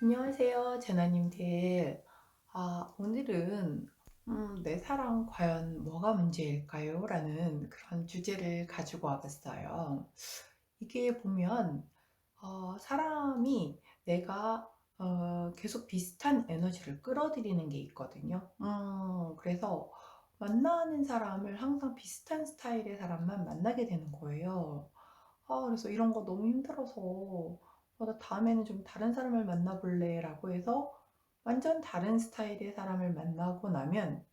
안녕하세요, 제나님들. 오늘은 내 사랑 과연 뭐가 문제일까요? 라는 그런 주제를 가지고 와봤어요. 이게 보면 사람이 내가 계속 비슷한 에너지를 끌어들이는 게 있거든요. 그래서 만나는 사람을 항상 비슷한 스타일의 사람만 만나게 되는 거예요. 그래서 이런 거 너무 힘들어서 나 다음에는 좀 다른 사람을 만나볼래 라고 해서 완전 다른 스타일의 사람을 만나고 나면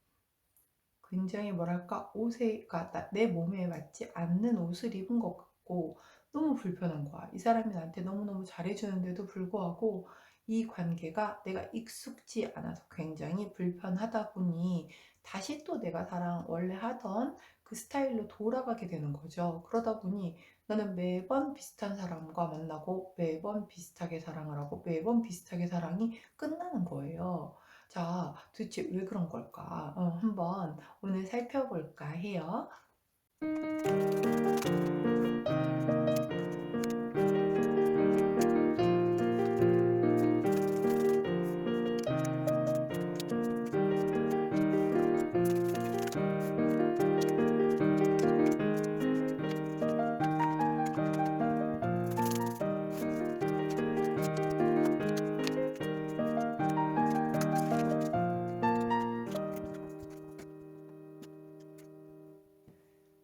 굉장히 뭐랄까 옷에, 그러니까 내 몸에 맞지 않는 옷을 입은 것 같고 너무 불편한 거야. 이 사람이 나한테 너무너무 잘해주는데도 불구하고 이 관계가 내가 익숙지 않아서 굉장히 불편하다 보니 다시 또 내가 원래 하던 그 스타일로 돌아가게 되는 거죠. 그러다 보니 나는 매번 비슷한 사람과 만나고 매번 비슷하게 사랑을 하고 매번 비슷하게 사랑이 끝나는 거예요. 자, 도대체 왜 그런 걸까? 한번 오늘 살펴볼까 해요.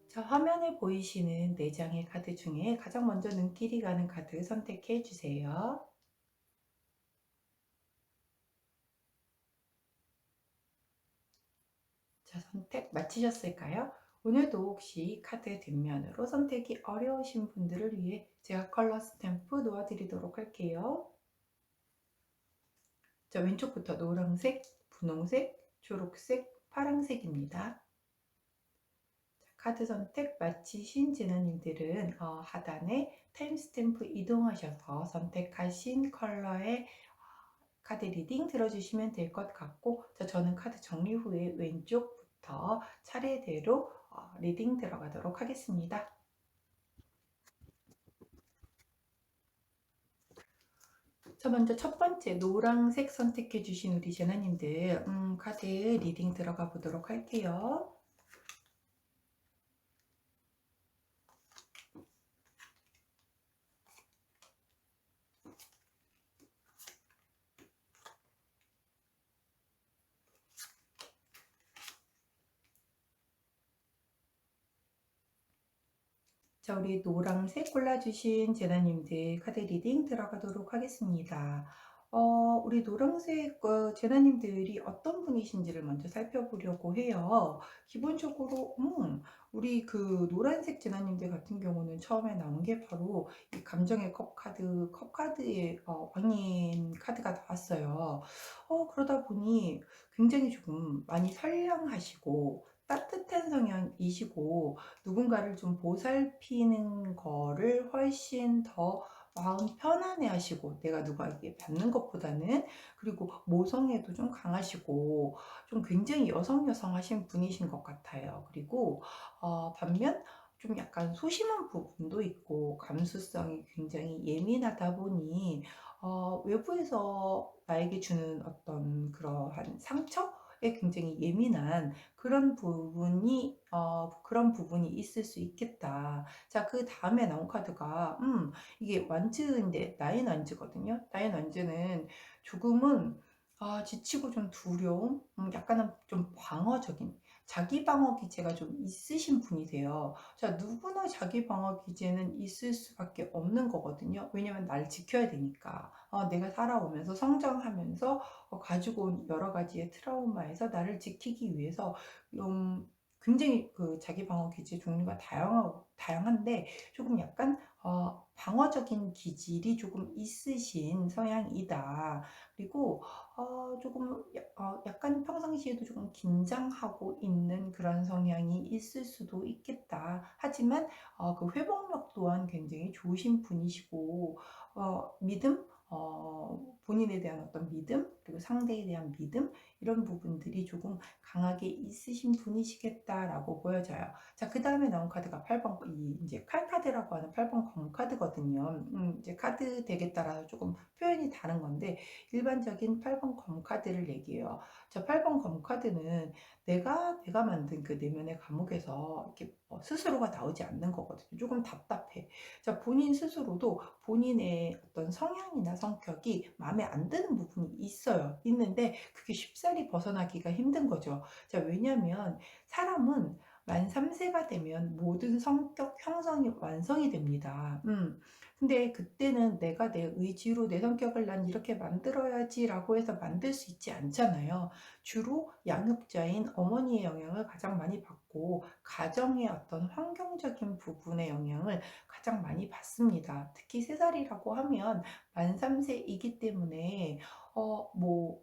자, 화면에 보이시는 4장의 카드 중에 가장 먼저 눈길이 가는 카드 선택해 주세요. 자, 선택 마치셨을까요? 오늘도 혹시 카드 뒷면으로 선택이 어려우신 분들을 위해 제가 컬러 스탬프 놓아드리도록 할게요. 자, 왼쪽부터 노란색, 분홍색, 초록색, 파란색입니다. 카드 선택 마치신 진원님들은 하단에 타임스탬프 이동하셔서 선택하신 컬러의 카드 리딩 들어주시면 될 것 같고, 자, 저는 카드 정리 후에 왼쪽부터 차례대로 리딩 들어가도록 하겠습니다. 자, 먼저 첫 번째 노란색 선택해 주신 우리 제나님들 카드 리딩 들어가 보도록 할게요. 자, 우리 노란색 골라주신 제나님들 카드 리딩 들어가도록 하겠습니다. 우리 노란색 제나님들이 어떤 분이신지를 먼저 살펴보려고 해요. 기본적으로, 우리 그 노란색 제나님들 같은 경우는 처음에 나온 게 바로 이 감정의 컵카드의 왕인 카드가 나왔어요. 그러다 보니 굉장히 조금 많이 선량하시고 따뜻한 성향이시고 누군가를 좀 보살피는 거를 훨씬 더 마음 편안해 하시고 내가 누구에게 받는 것보다는, 그리고 모성애도 좀 강하시고 좀 굉장히 여성하신 분이신 것 같아요. 그리고 반면 좀 약간 소심한 부분도 있고 감수성이 굉장히 예민하다 보니 외부에서 나에게 주는 어떤 그러한 상처에 굉장히 예민한 그런 부분이 있을 수 있겠다. 자, 그 다음에 나온 카드가 이게 완즈인데 나인 완즈거든요. 나인 완즈는 조금은 지치고 좀 두려움, 약간은 좀 방어적인 자기 방어 기제가 좀 있으신 분이세요. 자, 누구나 자기 방어 기제는 있을 수밖에 없는 거거든요. 왜냐면 날 지켜야 되니까. 내가 살아오면서 성장하면서 가지고 온 여러 가지의 트라우마에서 나를 지키기 위해서 굉장히 그 자기 방어 기제 종류가 다양한데 조금 약간 방어적인 기질이 조금 있으신 성향이다. 그리고 조금 약간 평상시에도 조금 긴장하고 있는 그런 성향이 있을 수도 있겠다. 하지만 그 회복력 또한 굉장히 좋으신 분이시고 믿음, 본인에 대한 어떤 믿음, 그리고 상대에 대한 믿음, 이런 부분들이 조금 강하게 있으신 분이시겠다라고 보여져요. 자, 그 다음에 나온 카드가 8번, 이제 칼카드라고 하는 8번 검 카드거든요. 이제 카드 덱에 따라서 조금 표현이 다른 건데, 일반적인 8번 검 카드를 얘기해요. 자, 8번 검 카드는 내가 만든 그 내면의 감옥에서 이렇게 스스로가 나오지 않는 거거든요. 조금 답답해. 자, 본인 스스로도 본인의 어떤 성향이나 성격이 마음에 안 드는 부분이 있어요. 있는데 그게 쉽사리 벗어나기가 힘든 거죠. 자, 왜냐면 사람은 만 3세가 되면 모든 성격 형성이 완성이 됩니다. 근데 그때는 내가 내 의지로 내 성격을 난 이렇게 만들어야지라고 해서 만들 수 있지 않잖아요. 주로 양육자인 어머니의 영향을 가장 많이 받고 가정의 어떤 환경적인 부분의 영향을 가장 많이 받습니다. 특히 3살이라고 하면 만 3세이기 때문에 뭐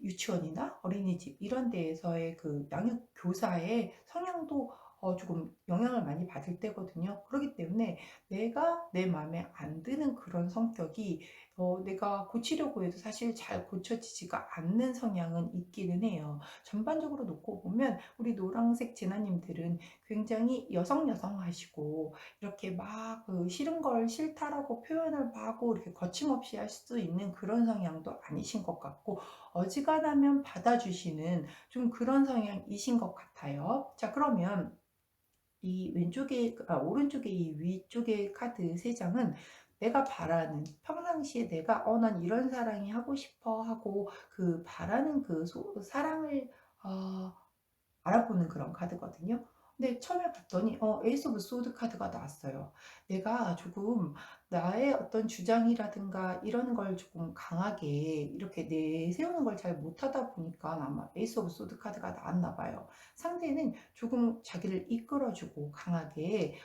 유치원이나 어린이집 이런 데에서의 그 양육 교사의 성향도 조금 영향을 많이 받을 때거든요. 그렇기 때문에 내가 내 마음에 안 드는 그런 성격이 내가 고치려고 해도 사실 잘 고쳐지지가 않는 성향은 있기는 해요. 전반적으로 놓고 보면 우리 노란색 진아님들은 굉장히 여성하시고 이렇게 막 그 싫은 걸 싫다라고 표현을 하고 이렇게 거침없이 할 수 있는 그런 성향도 아니신 것 같고, 어지간하면 받아주시는 좀 그런 성향이신 것 같아요. 자, 그러면 이 오른쪽에 이 위쪽의 카드 3장은 내가 바라는, 평상시에 내가 난 이런 사랑이 하고 싶어 하고 그 바라는 그 사랑을 어, 알아보는 그런 카드거든요. 근데 처음에 봤더니 에이스 오브 소드 카드가 나왔어요. 내가 조금 나의 어떤 주장이라든가 이런 걸 조금 강하게 이렇게 내세우는 걸 잘 못하다 보니까 아마 에이스 오브 소드 카드가 나왔나 봐요. 상대는 조금 자기를 이끌어주고 강하게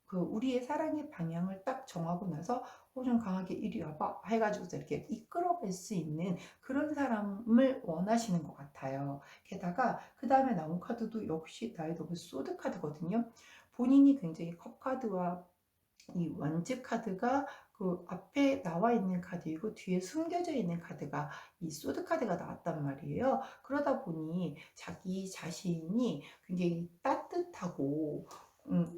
그 우리의 사랑의 방향을 딱 정하고 나서 좀 강하게 이리 와봐 해가지고서 이렇게 이끌어갈 수 있는 그런 사람을 원하시는 것 같아요. 게다가 그 다음에 나온 카드도 역시 나의 더블 소드 카드거든요. 본인이 굉장히 컵 카드와 이 원즈 카드가 그 앞에 나와 있는 카드이고 뒤에 숨겨져 있는 카드가 이 소드 카드가 나왔단 말이에요. 그러다 보니 자기 자신이 굉장히 따뜻하고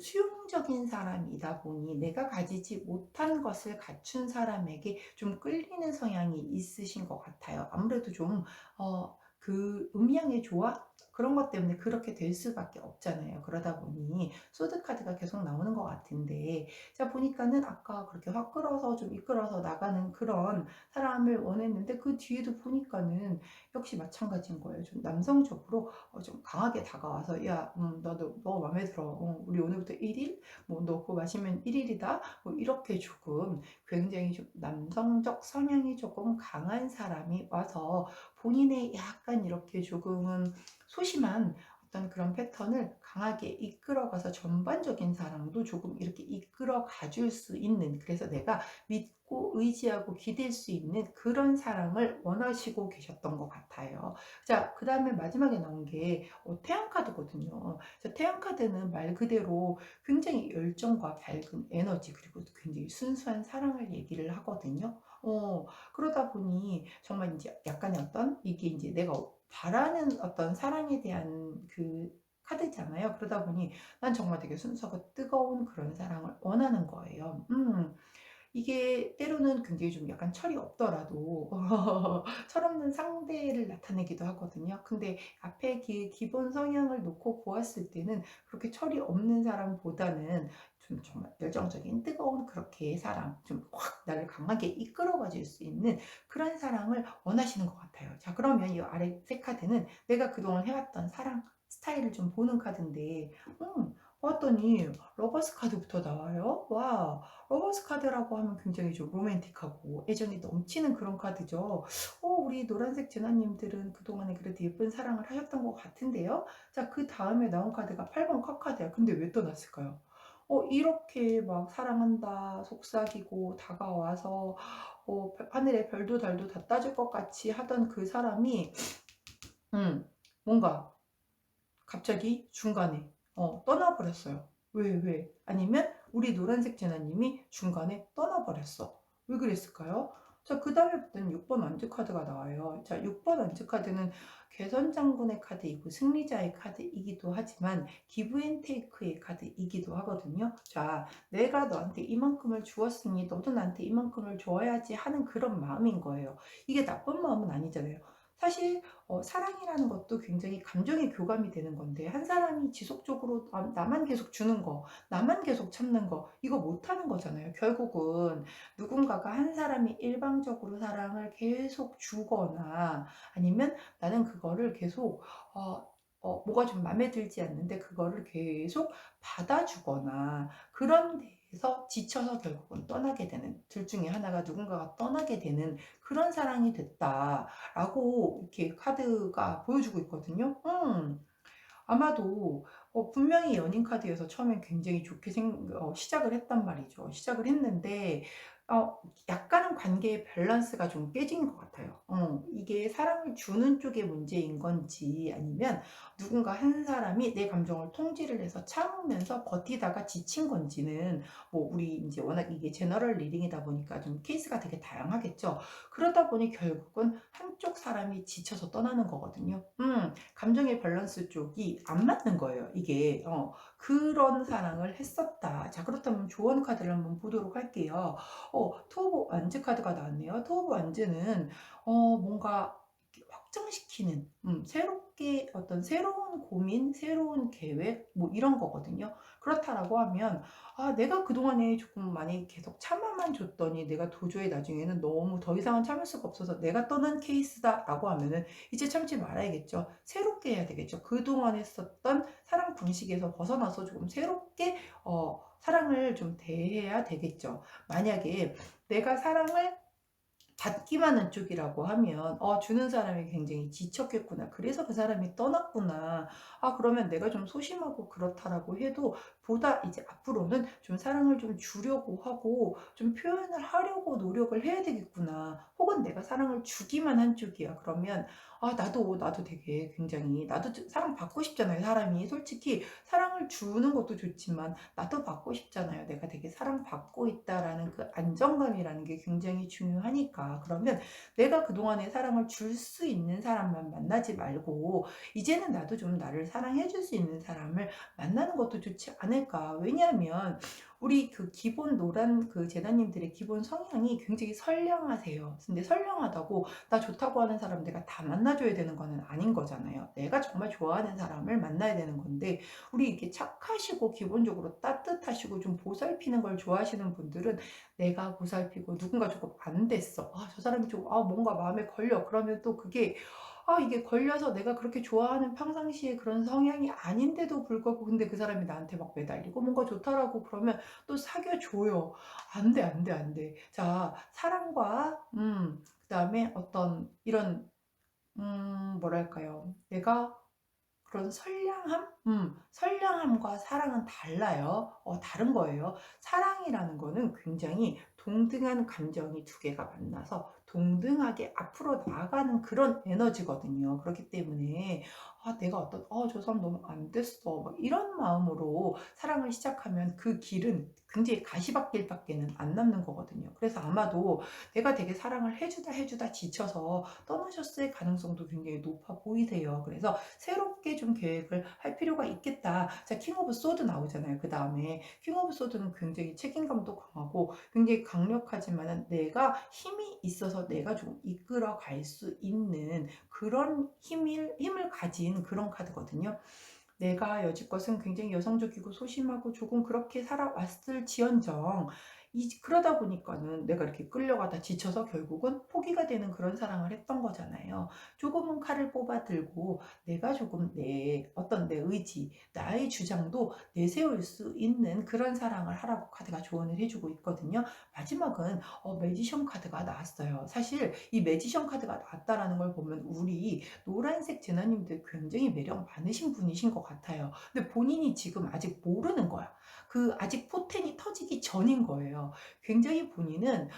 수용적인 사람이다 보니 내가 가지지 못한 것을 갖춘 사람에게 좀 끌리는 성향이 있으신 것 같아요. 아무래도 좀 그 음양의 조화 그런 것 때문에 그렇게 될 수밖에 없잖아요. 그러다 보니 소드 카드가 계속 나오는 것 같은데, 자 보니까는 아까 그렇게 확 끌어서 좀 이끌어서 나가는 그런 사람을 원했는데 그 뒤에도 보니까는 역시 마찬가지인 거예요. 좀 남성적으로 좀 강하게 다가와서 야, 나도 너 마음에 들어. 우리 오늘부터 1일? 뭐 너 그거 마시면 1일이다. 뭐 이렇게 조금 굉장히 좀 남성적 성향이 조금 강한 사람이 와서 본인의 약간 이렇게 조금은 소심한 어떤 그런 패턴을 강하게 이끌어가서 전반적인 사랑도 조금 이렇게 이끌어 가줄 수 있는, 그래서 내가 믿고 의지하고 기댈 수 있는 그런 사랑을 원하시고 계셨던 것 같아요. 자, 그 다음에 마지막에 나온 게 태양 카드거든요. 자, 태양 카드는 말 그대로 굉장히 열정과 밝은 에너지 그리고 굉장히 순수한 사랑을 얘기를 하거든요. 그러다 보니 정말 이제 약간의 어떤 이게 이제 내가 바라는 어떤 사랑에 대한 그 카드잖아요. 그러다 보니 난 정말 되게 순수하고 뜨거운 그런 사랑을 원하는 거예요. 이게 때로는 굉장히 좀 약간 철이 없더라도 철없는 상대를 나타내기도 하거든요. 근데 앞에 기본 성향을 놓고 보았을 때는 그렇게 철이 없는 사람보다는 좀 정말 열정적인 뜨거운 그렇게 사랑, 좀 확 나를 강하게 이끌어가 줄 수 있는 그런 사랑을 원하시는 것 같아요. 자, 그러면 이 아래 세 카드는 내가 그동안 해왔던 사랑 스타일을 좀 보는 카드인데, 봤더니 러버스 카드부터 나와요. 와, 러버스 카드라고 하면 굉장히 좀 로맨틱하고 애정이 넘치는 그런 카드죠. 우리 노란색 진아님들은 그동안에 그래도 예쁜 사랑을 하셨던 것 같은데요. 자, 그 다음에 나온 카드가 8번 컵 카드야. 근데 왜 떠났을까요? 이렇게 막 사랑한다, 속삭이고 다가와서 하늘에 별도 달도 다 따줄 것 같이 하던 그 사람이 뭔가 갑자기 중간에 떠나버렸어요. 왜? 아니면 우리 노란색 제나님이 중간에 떠나버렸어. 왜 그랬을까요? 자, 그 다음에부터는 6번 완주 카드가 나와요. 자, 6번 완주 카드는 개선 장군의 카드이고 승리자의 카드이기도 하지만 기브 앤 테이크의 카드이기도 하거든요. 자, 내가 너한테 이만큼을 주었으니 너도 나한테 이만큼을 줘야지 하는 그런 마음인 거예요. 이게 나쁜 마음은 아니잖아요. 사실 사랑이라는 것도 굉장히 감정의 교감이 되는 건데, 한 사람이 지속적으로 나만 계속 주는 거, 나만 계속 참는 거, 이거 못하는 거잖아요. 결국은 누군가가, 한 사람이 일방적으로 사랑을 계속 주거나, 아니면 나는 그거를 계속 뭐가 좀 마음에 들지 않는데 그거를 계속 받아주거나, 그런 데에서 지쳐서 결국은 떠나게 되는, 둘 중에 하나가, 누군가가 떠나게 되는 그런 사랑이 됐다라고 이렇게 카드가 보여주고 있거든요. 아마도 분명히 연인 카드여서 처음엔 굉장히 좋게 시작을 했단 말이죠. 시작을 했는데 어, 약간은 관계의 밸런스가 좀 깨진 것 같아요. 이게 사랑을 주는 쪽의 문제인 건지, 아니면 누군가 한 사람이 내 감정을 통제를 해서 참으면서 버티다가 지친 건지는, 뭐 우리 이제 워낙 이게 제너럴 리딩이다 보니까 좀 케이스가 되게 다양하겠죠. 그러다 보니 결국은 한쪽 사람이 지쳐서 떠나는 거거든요. 감정의 밸런스 쪽이 안 맞는 거예요. 이게 그런 사랑을 했었다. 자, 그렇다면 조언 카드를 한번 보도록 할게요. 투 오브 완즈 카드가 나왔네요. 투 오브 완즈는 뭔가 이렇게 확장시키는, 새롭게 어떤 새로운 고민, 새로운 계획, 뭐 이런 거거든요. 그렇다라고 하면, 내가 그동안에 조금 많이 계속 참아만 줬더니 내가 도저히 나중에는 너무 더 이상은 참을 수가 없어서 내가 떠난 케이스다라고 하면은 이제 참지 말아야겠죠. 새롭게 해야 되겠죠. 그동안 했었던 사랑 방식에서 벗어나서 조금 새롭게 사랑을 좀 대해야 되겠죠. 만약에 내가 사랑을 받기만 한 쪽이라고 하면 주는 사람이 굉장히 지쳤겠구나. 그래서 그 사람이 떠났구나. 그러면 내가 좀 소심하고 그렇다라고 해도, 보다 이제 앞으로는 좀 사랑을 좀 주려고 하고 좀 표현을 하려고 노력을 해야 되겠구나. 혹은 내가 사랑을 주기만 한 쪽이야. 그러면 나도 되게 굉장히, 나도 사랑 받고 싶잖아요. 사람이 솔직히 사랑을 주는 것도 좋지만 나도 받고 싶잖아요. 내가 되게 사랑받고 있다라는 그 안정감이라는 게 굉장히 중요하니까. 그러면 내가 그동안에 사랑을 줄 수 있는 사람만 만나지 말고, 이제는 나도 좀 나를 사랑해 줄 수 있는 사람을 만나는 것도 좋지 않을까. 왜냐하면 우리 그 기본 노란 그 제자님들의 기본 성향이 굉장히 선량하세요. 근데 선량하다고 나 좋다고 하는 사람 내가 다 만나줘야 되는 거는 아닌 거잖아요. 내가 정말 좋아하는 사람을 만나야 되는 건데, 우리 이렇게 착하시고 기본적으로 따뜻하시고 좀 보살피는 걸 좋아하시는 분들은, 내가 보살피고 누군가 조금 안 됐어. 저 사람이 좀 뭔가 마음에 걸려. 그러면 또 그게 이게 걸려서 내가 그렇게 좋아하는 평상시에 그런 성향이 아닌데도 불구하고, 근데 그 사람이 나한테 막 매달리고 뭔가 좋다라고 그러면 또 사귀어줘요. 안 돼, 안 돼, 안 돼. 자, 사랑과 그다음에 어떤 이런 뭐랄까요? 내가 그런 선량함? 선량함과 사랑은 달라요. 다른 거예요. 사랑이라는 거는 굉장히 동등한 감정이 두 개가 만나서 동등하게 앞으로 나아가는 그런 에너지거든요. 그렇기 때문에 내가 저 사람 너무 안 됐어, 막 이런 마음으로 사랑을 시작하면 그 길은 굉장히 가시밭길밖에는 안 남는 거거든요. 그래서 아마도 내가 되게 사랑을 해주다 지쳐서 떠나셨을 가능성도 굉장히 높아 보이세요. 그래서 새롭게 좀 계획을 할 필요가 있겠다. 자, 킹 오브 소드 나오잖아요. 그 다음에 킹 오브 소드는 굉장히 책임감도 강하고 굉장히 강력하지만은, 내가 힘이 있어서 내가 좀 이끌어 갈 수 있는 그런 힘을 가진 그런 카드거든요. 내가 여지껏은 굉장히 여성적이고 소심하고 조금 그렇게 살아왔을지언정, 그러다 보니까는 내가 이렇게 끌려가다 지쳐서 결국은 포기가 되는 그런 사랑을 했던 거잖아요. 조금은 칼을 뽑아 들고 내가 조금 내 의지, 나의 주장도 내세울 수 있는 그런 사랑을 하라고 카드가 조언을 해주고 있거든요. 마지막은 매지션 카드가 나왔어요. 사실 이 매지션 카드가 나왔다라는 걸 보면, 우리 노란색 제나님들 굉장히 매력 많으신 분이신 것 같아요. 근데 본인이 지금 아직 모르는 거야. 아직 포텐이 터지기 전인 거예요. 있어요. 굉장히 본인은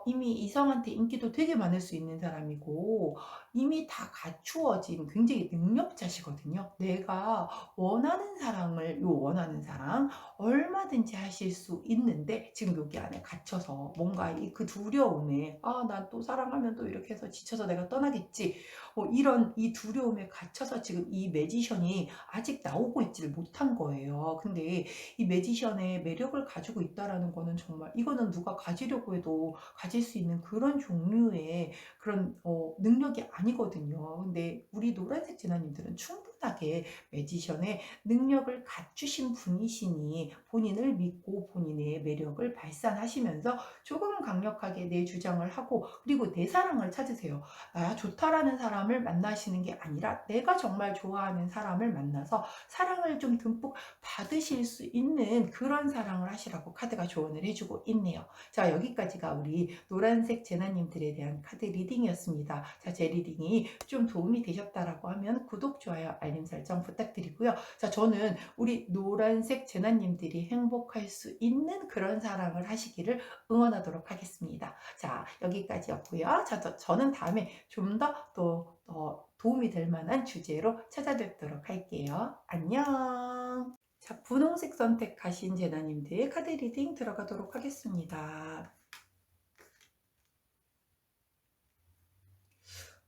이미 이성한테 인기도 되게 많을 수 있는 사람이고 이미 다 갖추어진 굉장히 능력자시거든요. 내가 원하는 사랑을 요 원하는 사랑 얼마든지 하실 수 있는데 지금 여기 안에 갇혀서 뭔가 그 두려움에 난 또 사랑하면 또 이렇게 해서 지쳐서 내가 떠나겠지 이런 이 두려움에 갇혀서 지금 이 매지션이 아직 나오고 있지를 못한 거예요. 근데 이 매지션의 매력을 가지고 있다라는 거는 정말 이거는 누가 가지려고 해도 가질 수 있는 그런 종류의 그런 능력이 아니거든요. 근데 우리 노란색 진아님들은 충분하게 매지션의 능력을 갖추신 분이시니 본인을 믿고 본인의 매력을 발산하시면서 조금은 강력하게 내 주장을 하고 그리고 내 사랑을 찾으세요. 나야 좋다라는 사람을 만나시는 게 아니라 내가 정말 좋아하는 사람을 만나서 사랑을 좀 듬뿍 받으실 수 있는 그런 사랑을 하시라고 카드가 조언을 해주고 있네요. 자, 여기까지가 우리 노란색 제나님들에 대한 카드 리딩이었습니다. 자, 제 리딩이 좀 도움이 되셨다라고 하면 구독, 좋아요, 알림 설정 부탁드리고요. 자, 저는 우리 노란색 제나님들이 행복할 수 있는 그런 사랑을 하시기를 응원하도록 하겠습니다. 자, 여기까지였고요. 자, 저는 다음에 좀 더 도움이 될 만한 주제로 찾아뵙도록 할게요. 안녕. 자, 분홍색 선택하신 제나님들 카드 리딩 들어가도록 하겠습니다.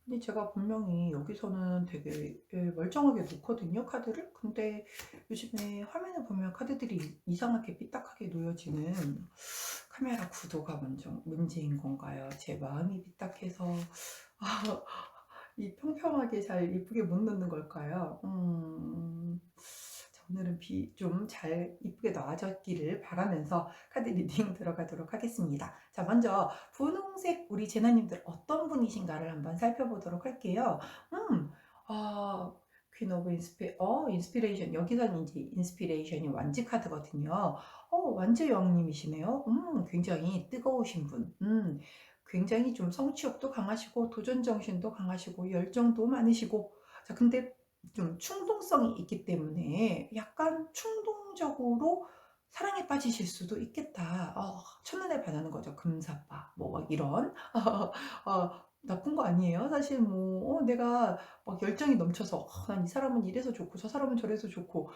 근데 제가 분명히 여기서는 되게 멀쩡하게 놓거든요, 카드를. 근데 요즘에 화면을 보면 카드들이 이상하게 삐딱하게 놓여지는 카메라 구도가 먼저 문제인 건가요? 제 마음이 삐딱해서 이 평평하게 잘 이쁘게 못 놓는 걸까요? 자, 오늘은 좀 잘 이쁘게 나아졌기를 바라면서 카드 리딩 들어가도록 하겠습니다. 자, 먼저 분홍색 우리 제나님들 어떤 분이신가를 한번 살펴보도록 할게요. 퀸 오브 인스피레이션. 여기서는 이제 인스피레이션이 완지 카드거든요. 완지 영님이시네요. 굉장히 뜨거우신 분. 굉장히 좀 성취욕도 강하시고 도전정신도 강하시고 열정도 많으시고 자, 근데 좀 충동성이 있기 때문에 약간 충동적으로 사랑에 빠지실 수도 있겠다. 첫눈에 반하는 거죠. 금사빠 뭐 막 이런 나쁜 거 아니에요. 사실 뭐 내가 막 열정이 넘쳐서 난 이 사람은 이래서 좋고 저 사람은 저래서 좋고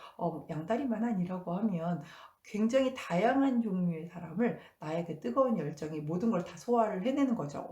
양다리만 아니라고 하면 굉장히 다양한 종류의 사람을 나의 그 뜨거운 열정이 모든 걸 다 소화를 해내는 거죠.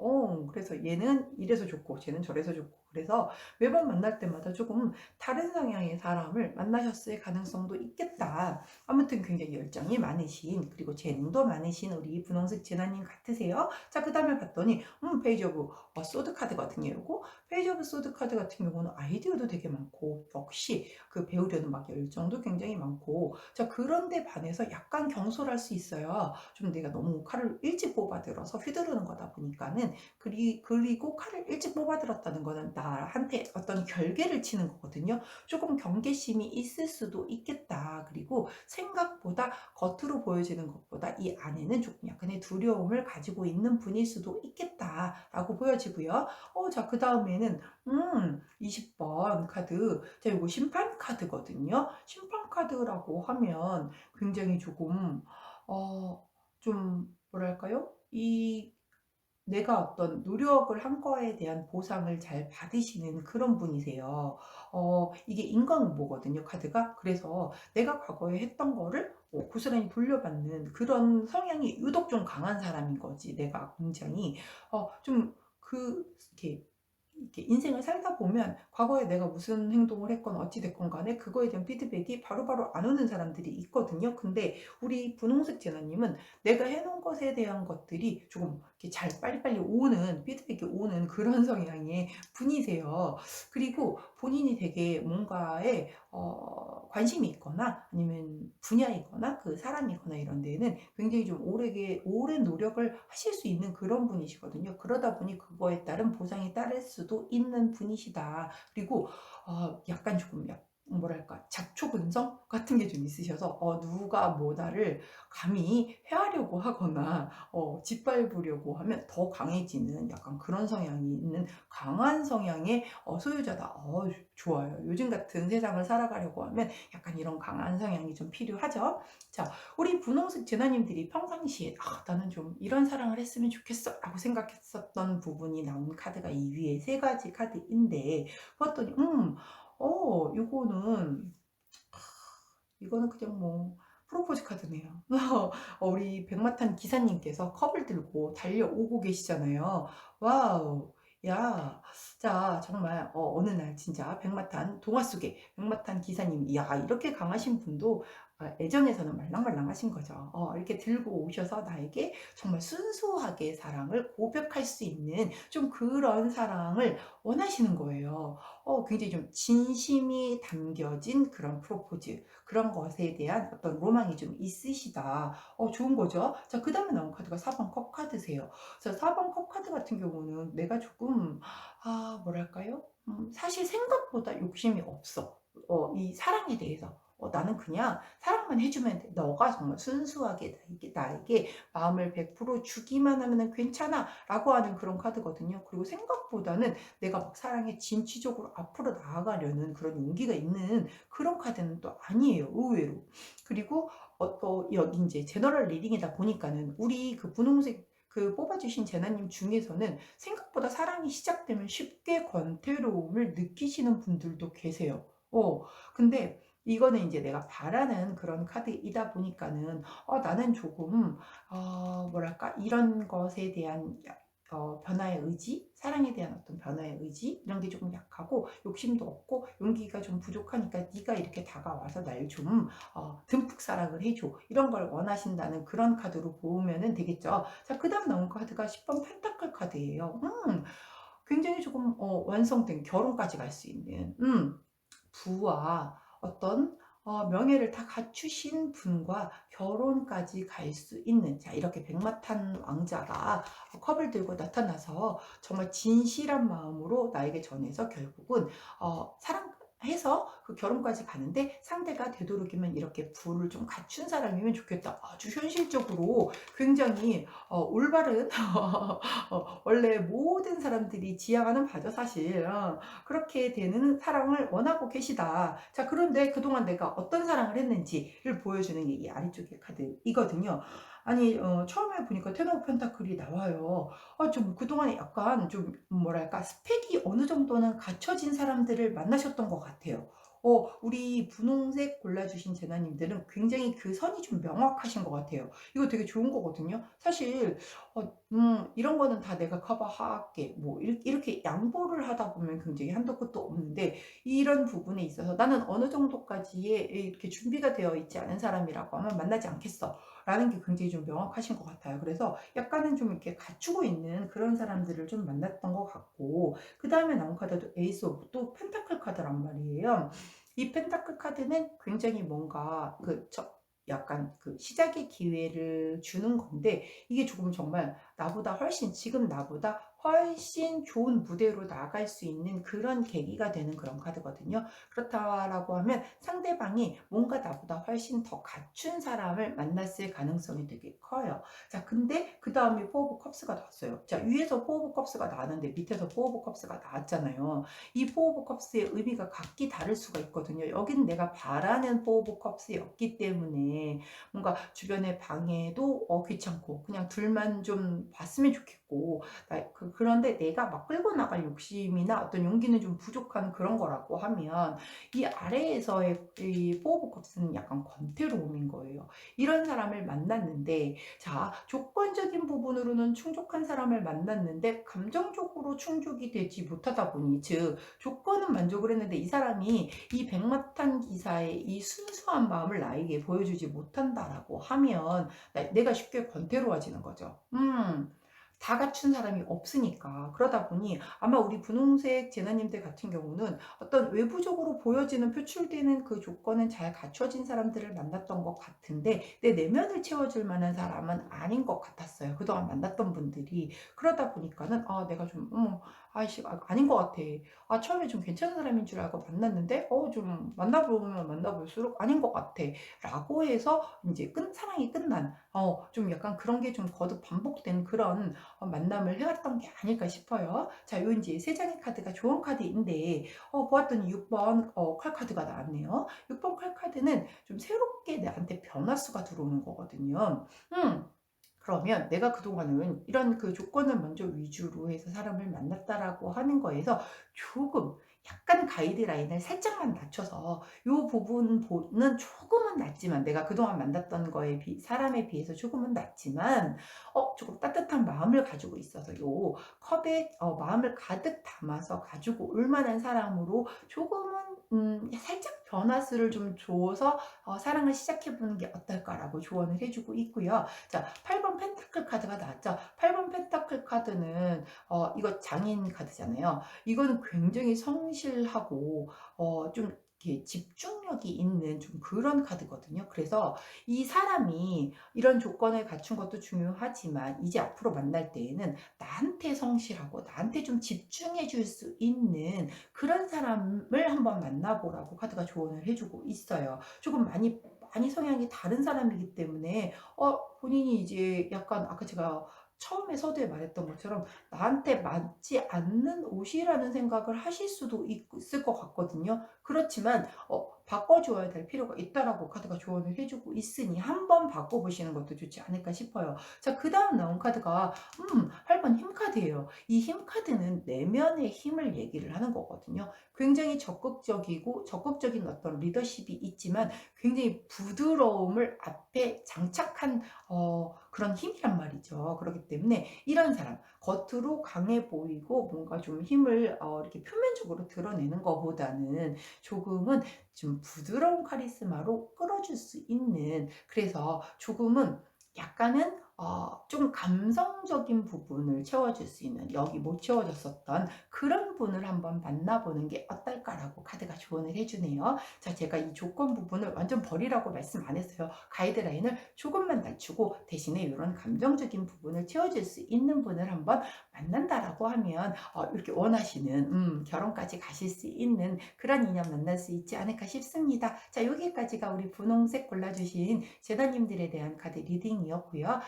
그래서 얘는 이래서 좋고 쟤는 저래서 좋고 그래서 매번 만날 때마다 조금 다른 성향의 사람을 만나셨을 가능성도 있겠다. 아무튼 굉장히 열정이 많으신 그리고 재능도 많으신 우리 분홍색 제나님 같으세요. 자, 그 다음에 봤더니 페이지 오브 소드 카드거든요. 요거 페이지 오브 소드 카드 같은 경우는 아이디어도 되게 많고 역시 그 배우려는 막 열정도 굉장히 많고 자, 그런데 반해서 약간 경솔할 수 있어요. 좀 내가 너무 칼을 일찍 뽑아들어서 휘두르는 거다 보니까는 그리고 칼을 일찍 뽑아들었다는 거는 나한테 어떤 결계를 치는 거거든요. 조금 경계심이 있을 수도 있겠다. 그리고 생각보다 겉으로 보여지는 것보다 이 안에는 조금 약간의 두려움을 가지고 있는 분일 수도 있겠다라고 보여지고요. 자, 그 다음에는 20번 카드. 자, 이거 심판 카드거든요. 심판 카드라고 하면 굉장히 조금 좀 뭐랄까요? 내가 어떤 노력을 한 거에 대한 보상을 잘 받으시는 그런 분이세요. 이게 인간응보거든요, 카드가. 그래서 내가 과거에 했던 거를 고스란히 돌려받는 그런 성향이 유독 좀 강한 사람인 거지. 내가 굉장히 좀 이렇게 인생을 살다 보면 과거에 내가 무슨 행동을 했건 어찌 됐건 간에 그거에 대한 피드백이 바로바로 안 오는 사람들이 있거든요. 근데 우리 분홍색 제나님은 내가 해놓은 것에 대한 것들이 조금 이렇게 잘 빨리빨리 오는 피드백이 오는 그런 성향의 분이세요. 그리고 본인이 되게 뭔가에 관심이 있거나 아니면 분야이거나 그 사람이거나 이런 데에는 굉장히 좀 오랜 노력을 하실 수 있는 그런 분이시거든요. 그러다 보니 그거에 따른 보상이 따를 수도 있는 분이시다. 그리고 약간 조금 뭐랄까 작초근성 같은 게 좀 있으셔서 누가 뭐 나를 감히 해하려고 하거나 짓밟으려고 하면 더 강해지는 약간 그런 성향이 있는 강한 성향의 소유자다. 좋아요. 요즘 같은 세상을 살아가려고 하면 약간 이런 강한 성향이 좀 필요하죠. 자, 우리 분홍색 제나님들이 평상시에 나는 좀 이런 사랑을 했으면 좋겠어 라고 생각했었던 부분이 나온 카드가 이 위에 세 가지 카드인데, 봤더니 요거는 이거는 그냥 뭐 프로포즈 카드네요. 우리 백마탄 기사님께서 컵을 들고 달려오고 계시잖아요. 와우. 야, 자, 정말 어느 날 진짜 백마탄 동화 속의 백마탄 기사님, 야, 이렇게 강하신 분도 애정에서는 말랑말랑하신 거죠. 이렇게 들고 오셔서 나에게 정말 순수하게 사랑을 고백할 수 있는 좀 그런 사랑을 원하시는 거예요. 굉장히 좀 진심이 담겨진 그런 프로포즈, 그런 것에 대한 어떤 로망이 좀 있으시다. 좋은 거죠. 자, 그 다음에 나온 카드가 4번 컵 카드세요. 자, 4번 컵 카드 같은 경우는 내가 조금, 뭐랄까요? 사실 생각보다 욕심이 없어. 이 사랑에 대해서. 나는 그냥 사랑만 해주면 돼. 너가 정말 순수하게 나에게 마음을 100% 주기만 하면 괜찮아. 라고 하는 그런 카드거든요. 그리고 생각보다는 내가 막 사랑에 진취적으로 앞으로 나아가려는 그런 용기가 있는 그런 카드는 또 아니에요. 의외로. 그리고 여기 이제 제너럴 리딩이다 보니까는 우리 그 분홍색 그 뽑아주신 제나님 중에서는 생각보다 사랑이 시작되면 쉽게 권태로움을 느끼시는 분들도 계세요. 근데 이거는 이제 내가 바라는 그런 카드이다 보니까는 나는 조금 뭐랄까 이런 것에 대한 변화의 의지, 사랑에 대한 어떤 변화의 의지 이런 게 조금 약하고 욕심도 없고 용기가 좀 부족하니까 네가 이렇게 다가와서 날 좀 듬뿍 사랑을 해줘 이런 걸 원하신다는 그런 카드로 보면 되겠죠. 자, 그 다음 나온 카드가 10번 펜타클 카드예요. 굉장히 조금 완성된 결혼까지 갈 수 있는 부와 어떤 명예를 다 갖추신 분과 결혼까지 갈 수 있는, 자, 이렇게 백마탄 왕자가 컵을 들고 나타나서 정말 진실한 마음으로 나에게 전해서 결국은 사랑해서 그 결혼까지 가는데 상대가 되도록이면 이렇게 부를 좀 갖춘 사람이면 좋겠다. 아주 현실적으로 굉장히 올바른 원래 모든 사람들이 지향하는 바죠, 사실. 그렇게 되는 사랑을 원하고 계시다. 자, 그런데 그동안 내가 어떤 사랑을 했는지를 보여주는 게 이 아래쪽의 카드이거든요. 아니, 처음에 보니까 텐 오브 펜타클이 나와요. 좀 그동안에 약간 좀 뭐랄까 스펙이 어느 정도는 갖춰진 사람들을 만나셨던 것 같아요. 우리 분홍색 골라주신 제나님들은 굉장히 그 선이 좀 명확하신 것 같아요. 이거 되게 좋은 거거든요. 사실 이런 거는 다 내가 커버할게. 뭐, 이렇게 양보를 하다 보면 굉장히 한도 끝도 없는데, 이런 부분에 있어서 나는 어느 정도까지의 이렇게 준비가 되어 있지 않은 사람이라고 하면 만나지 않겠어. 라는 게 굉장히 좀 명확하신 것 같아요. 그래서 약간은 좀 이렇게 갖추고 있는 그런 사람들을 좀 만났던 것 같고, 그 다음에 나온 카드도 에이스 오브 또 펜타클 카드란 말이에요. 이 펜타클 카드는 굉장히 뭔가 약간 그 시작의 기회를 주는 건데, 이게 조금 정말 나보다 훨씬, 지금 나보다 훨씬 좋은 무대로 나아갈 수 있는 그런 계기가 되는 그런 카드거든요. 그렇다라고 하면 상대방이 뭔가 나보다 훨씬 더 갖춘 사람을 만났을 가능성이 되게 커요. 자, 근데 그 다음에 포 오브 컵스가 나왔어요. 자, 위에서 포 오브 컵스가 나왔는데 밑에서 포 오브 컵스가 나왔잖아요. 이 포 오브 컵스의 의미가 각기 다를 수가 있거든요. 여기는 내가 바라는 포 오브 컵스였기 때문에 뭔가 주변의 방해도 귀찮고 그냥 둘만 좀 봤으면 좋겠고, 그런데 내가 막 끌고 나갈 욕심이나 어떤 용기는 좀 부족한 그런 거라고 하면 이 아래에서의 이 포 오브 컵스는 약간 권태로움인 거예요. 이런 사람을 만났는데, 자, 조건적인 부분으로는 충족한 사람을 만났는데 감정적으로 충족이 되지 못하다 보니, 즉 조건은 만족을 했는데 이 사람이 이 백마탄 기사의 이 순수한 마음을 나에게 보여주지 못한다라고 하면 내가 쉽게 권태로워지는 거죠. 다 갖춘 사람이 없으니까. 그러다 보니 아마 우리 분홍색 제나님들 같은 경우는 어떤 외부적으로 보여지는 표출되는 그 조건은 잘 갖춰진 사람들을 만났던 것 같은데 내 내면을 채워줄 만한 사람은 아닌 것 같았어요. 그동안 만났던 분들이. 그러다 보니까는 내가 좀 아이씨, 아닌 것 같아. 처음에 좀 괜찮은 사람인 줄 알고 만났는데, 좀 만나보면 만나볼수록 아닌 것 같아. 라고 해서 이제 사랑이 끝난, 좀 약간 그런 게 좀 거듭 반복된 그런 만남을 해왔던 게 아닐까 싶어요. 자, 요 이제 세 장의 카드가 좋은 카드인데, 보았더니 6번 칼 카드가 나왔네요. 6번 칼 카드는 좀 새롭게 나한테 변화수가 들어오는 거거든요. 그러면 내가 그동안은 이런 그 조건을 먼저 위주로 해서 사람을 만났다라고 하는 거에서 조금 약간 가이드라인을 살짝만 낮춰서 요 부분은 조금은 낮지만, 내가 그동안 만났던 사람에 비해서 조금은 낮지만 조금 따뜻한 마음을 가지고 있어서 요 컵에 마음을 가득 담아서 가지고 올 만한 사람으로 조금은 살짝 변화수를 좀 줘서 사랑을 시작해보는 게 어떨까라고 조언을 해주고 있고요. 자, 8번 펜타클 카드가 나왔죠. 8번 펜타클 카드는 이거 장인 카드잖아요. 이거는 굉장히 성실하고 좀 이렇게 집중력이 있는 좀 그런 카드거든요. 그래서 이 사람이 이런 조건을 갖춘 것도 중요하지만 이제 앞으로 만날 때에는 나한테 성실하고 나한테 좀 집중해 줄 수 있는 그런 사람을 한번 만나보라고 카드가 조언을 해주고 있어요. 조금 많이 성향이 다른 사람이기 때문에 본인이 이제 약간 아까 제가 처음에 서두에 말했던 것처럼 나한테 맞지 않는 옷이라는 생각을 하실 수도 있을 것 같거든요. 그렇지만 바꿔줘야 될 필요가 있다라고 카드가 조언을 해주고 있으니 한번 바꿔보시는 것도 좋지 않을까 싶어요. 자, 그 다음 나온 카드가 8번 힘 카드예요. 이 힘 카드는 내면의 힘을 얘기를 하는 거거든요. 굉장히 적극적인 어떤 리더십이 있지만 굉장히 부드러움을 앞에 장착한 그런 힘이란 말이죠. 그렇기 때문에 이런 사람, 겉으로 강해 보이고 뭔가 좀 힘을 이렇게 표면적으로 드러내는 것보다는 조금은 좀 부드러운 카리스마로 끌어줄 수 있는, 그래서 조금은 약간은 좀 감성적인 부분을 채워줄 수 있는, 여기 못 채워졌었던 그런 분을 한번 만나보는 게 어떨까라고 카드가 조언을 해주네요. 자, 제가 이 조건 부분을 완전 버리라고 말씀 안 했어요. 가이드라인을 조금만 낮추고 대신에 이런 감정적인 부분을 채워줄 수 있는 분을 한번 만난다라고 하면 이렇게 원하시는 결혼까지 가실 수 있는 그런 인연 만날 수 있지 않을까 싶습니다. 자, 여기까지가 우리 분홍색 골라주신 제자님들에 대한 카드 리딩이었고요.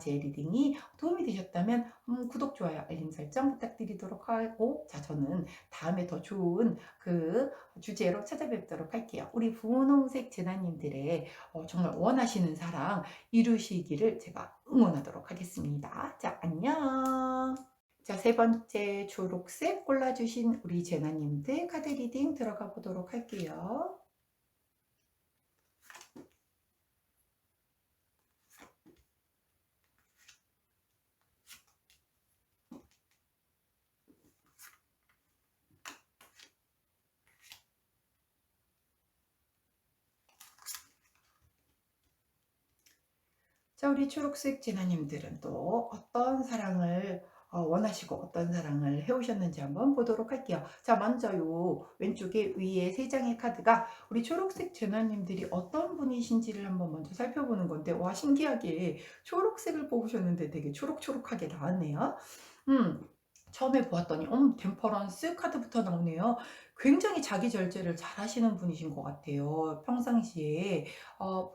제 리딩이 도움이 되셨다면 구독, 좋아요, 알림 설정 부탁드리도록 하고, 자, 저는 다음에 더 좋은 그 주제로 찾아뵙도록 할게요. 우리 분홍색 제자님들의 정말 원하시는 사랑 이루시기를 제가 응원하도록 하겠습니다. 자, 안녕. 자, 세 번째 초록색 골라주신 우리 제나님들 카드 리딩 들어가 보도록 할게요. 자, 우리 초록색 제나님들은 또 어떤 사랑을 원하시고 어떤 사랑을 해오셨는지 한번 보도록 할게요. 자, 먼저 요 왼쪽에 위에 세 장의 카드가 우리 초록색 제나님들이 어떤 분이신지를 한번 먼저 살펴보는 건데, 와, 신기하게 초록색을 뽑으셨는데 되게 초록초록하게 나왔네요. 처음에 보았더니 템퍼런스 카드부터 나오네요. 굉장히 자기 절제를 잘 하시는 분이신 것 같아요. 평상시에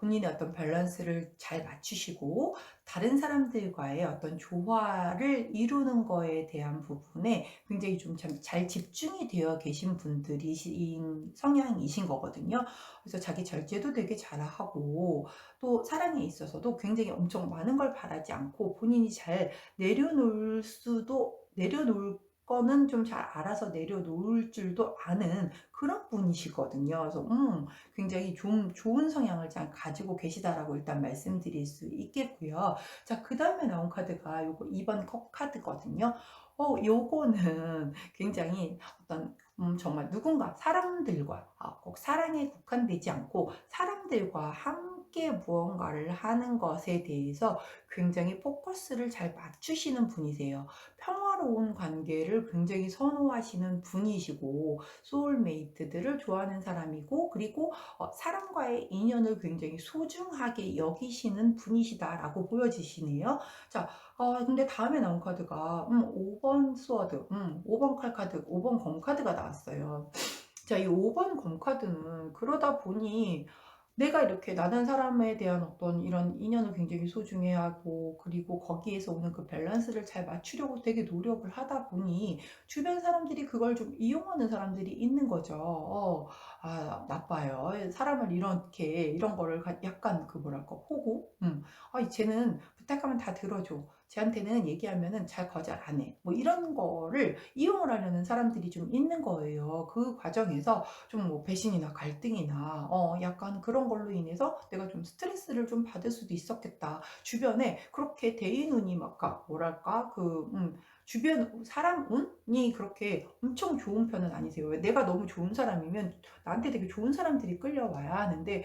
본인의 어떤 밸런스를 잘 맞추시고 다른 사람들과의 어떤 조화를 이루는 거에 대한 부분에 굉장히 좀 잘 집중이 되어 계신 분들이신 성향이신 거거든요. 그래서 자기 절제도 되게 잘하고 또 사랑에 있어서도 굉장히 엄청 많은 걸 바라지 않고 본인이 잘 내려놓을 거는 좀 잘 알아서 내려놓을 줄도 아는 그런 분이시거든요. 그래서 굉장히 좀 좋은 성향을 잘 가지고 계시다라고 일단 말씀드릴 수 있겠고요. 자, 그 다음에 나온 카드가 요거 2번 컵 카드거든요. 요거는 굉장히 어떤 정말 누군가 사람들과 꼭 사랑에 국한되지 않고 사람들과 함께 무언가를 하는 것에 대해서 굉장히 포커스를 잘 맞추시는 분이세요. 평화로운 관계를 굉장히 선호하시는 분이시고 소울메이트들을 좋아하는 사람이고, 그리고 사람과의 인연을 굉장히 소중하게 여기시는 분이시다라고 보여지시네요. 자, 근데 다음에 나온 카드가 5번 스워드, 5번 칼 카드, 5번 검 카드가 나왔어요. 자, 이 5번 검 카드는 그러다 보니 내가 이렇게 나는 사람에 대한 어떤 이런 인연을 굉장히 소중해하고, 그리고 거기에서 오는 그 밸런스를 잘 맞추려고 되게 노력을 하다 보니 주변 사람들이 그걸 좀 이용하는 사람들이 있는 거죠. 나빠요. 사람을 이렇게 이런 거를 약간 그 뭐랄까 호구. 쟤는 부탁하면 다 들어줘. 쟤한테는 얘기하면은 잘 거절 안 해. 뭐 이런 거를 이용을 하려는 사람들이 좀 있는 거예요. 그 과정에서 좀 뭐 배신이나 갈등이나 약간 그런 걸로 인해서 내가 좀 스트레스를 좀 받을 수도 있었겠다. 주변에 그렇게 대인운이 막 뭐랄까 주변 사람 운이 그렇게 엄청 좋은 편은 아니세요. 왜? 내가 너무 좋은 사람이면 나한테 되게 좋은 사람들이 끌려와야 하는데,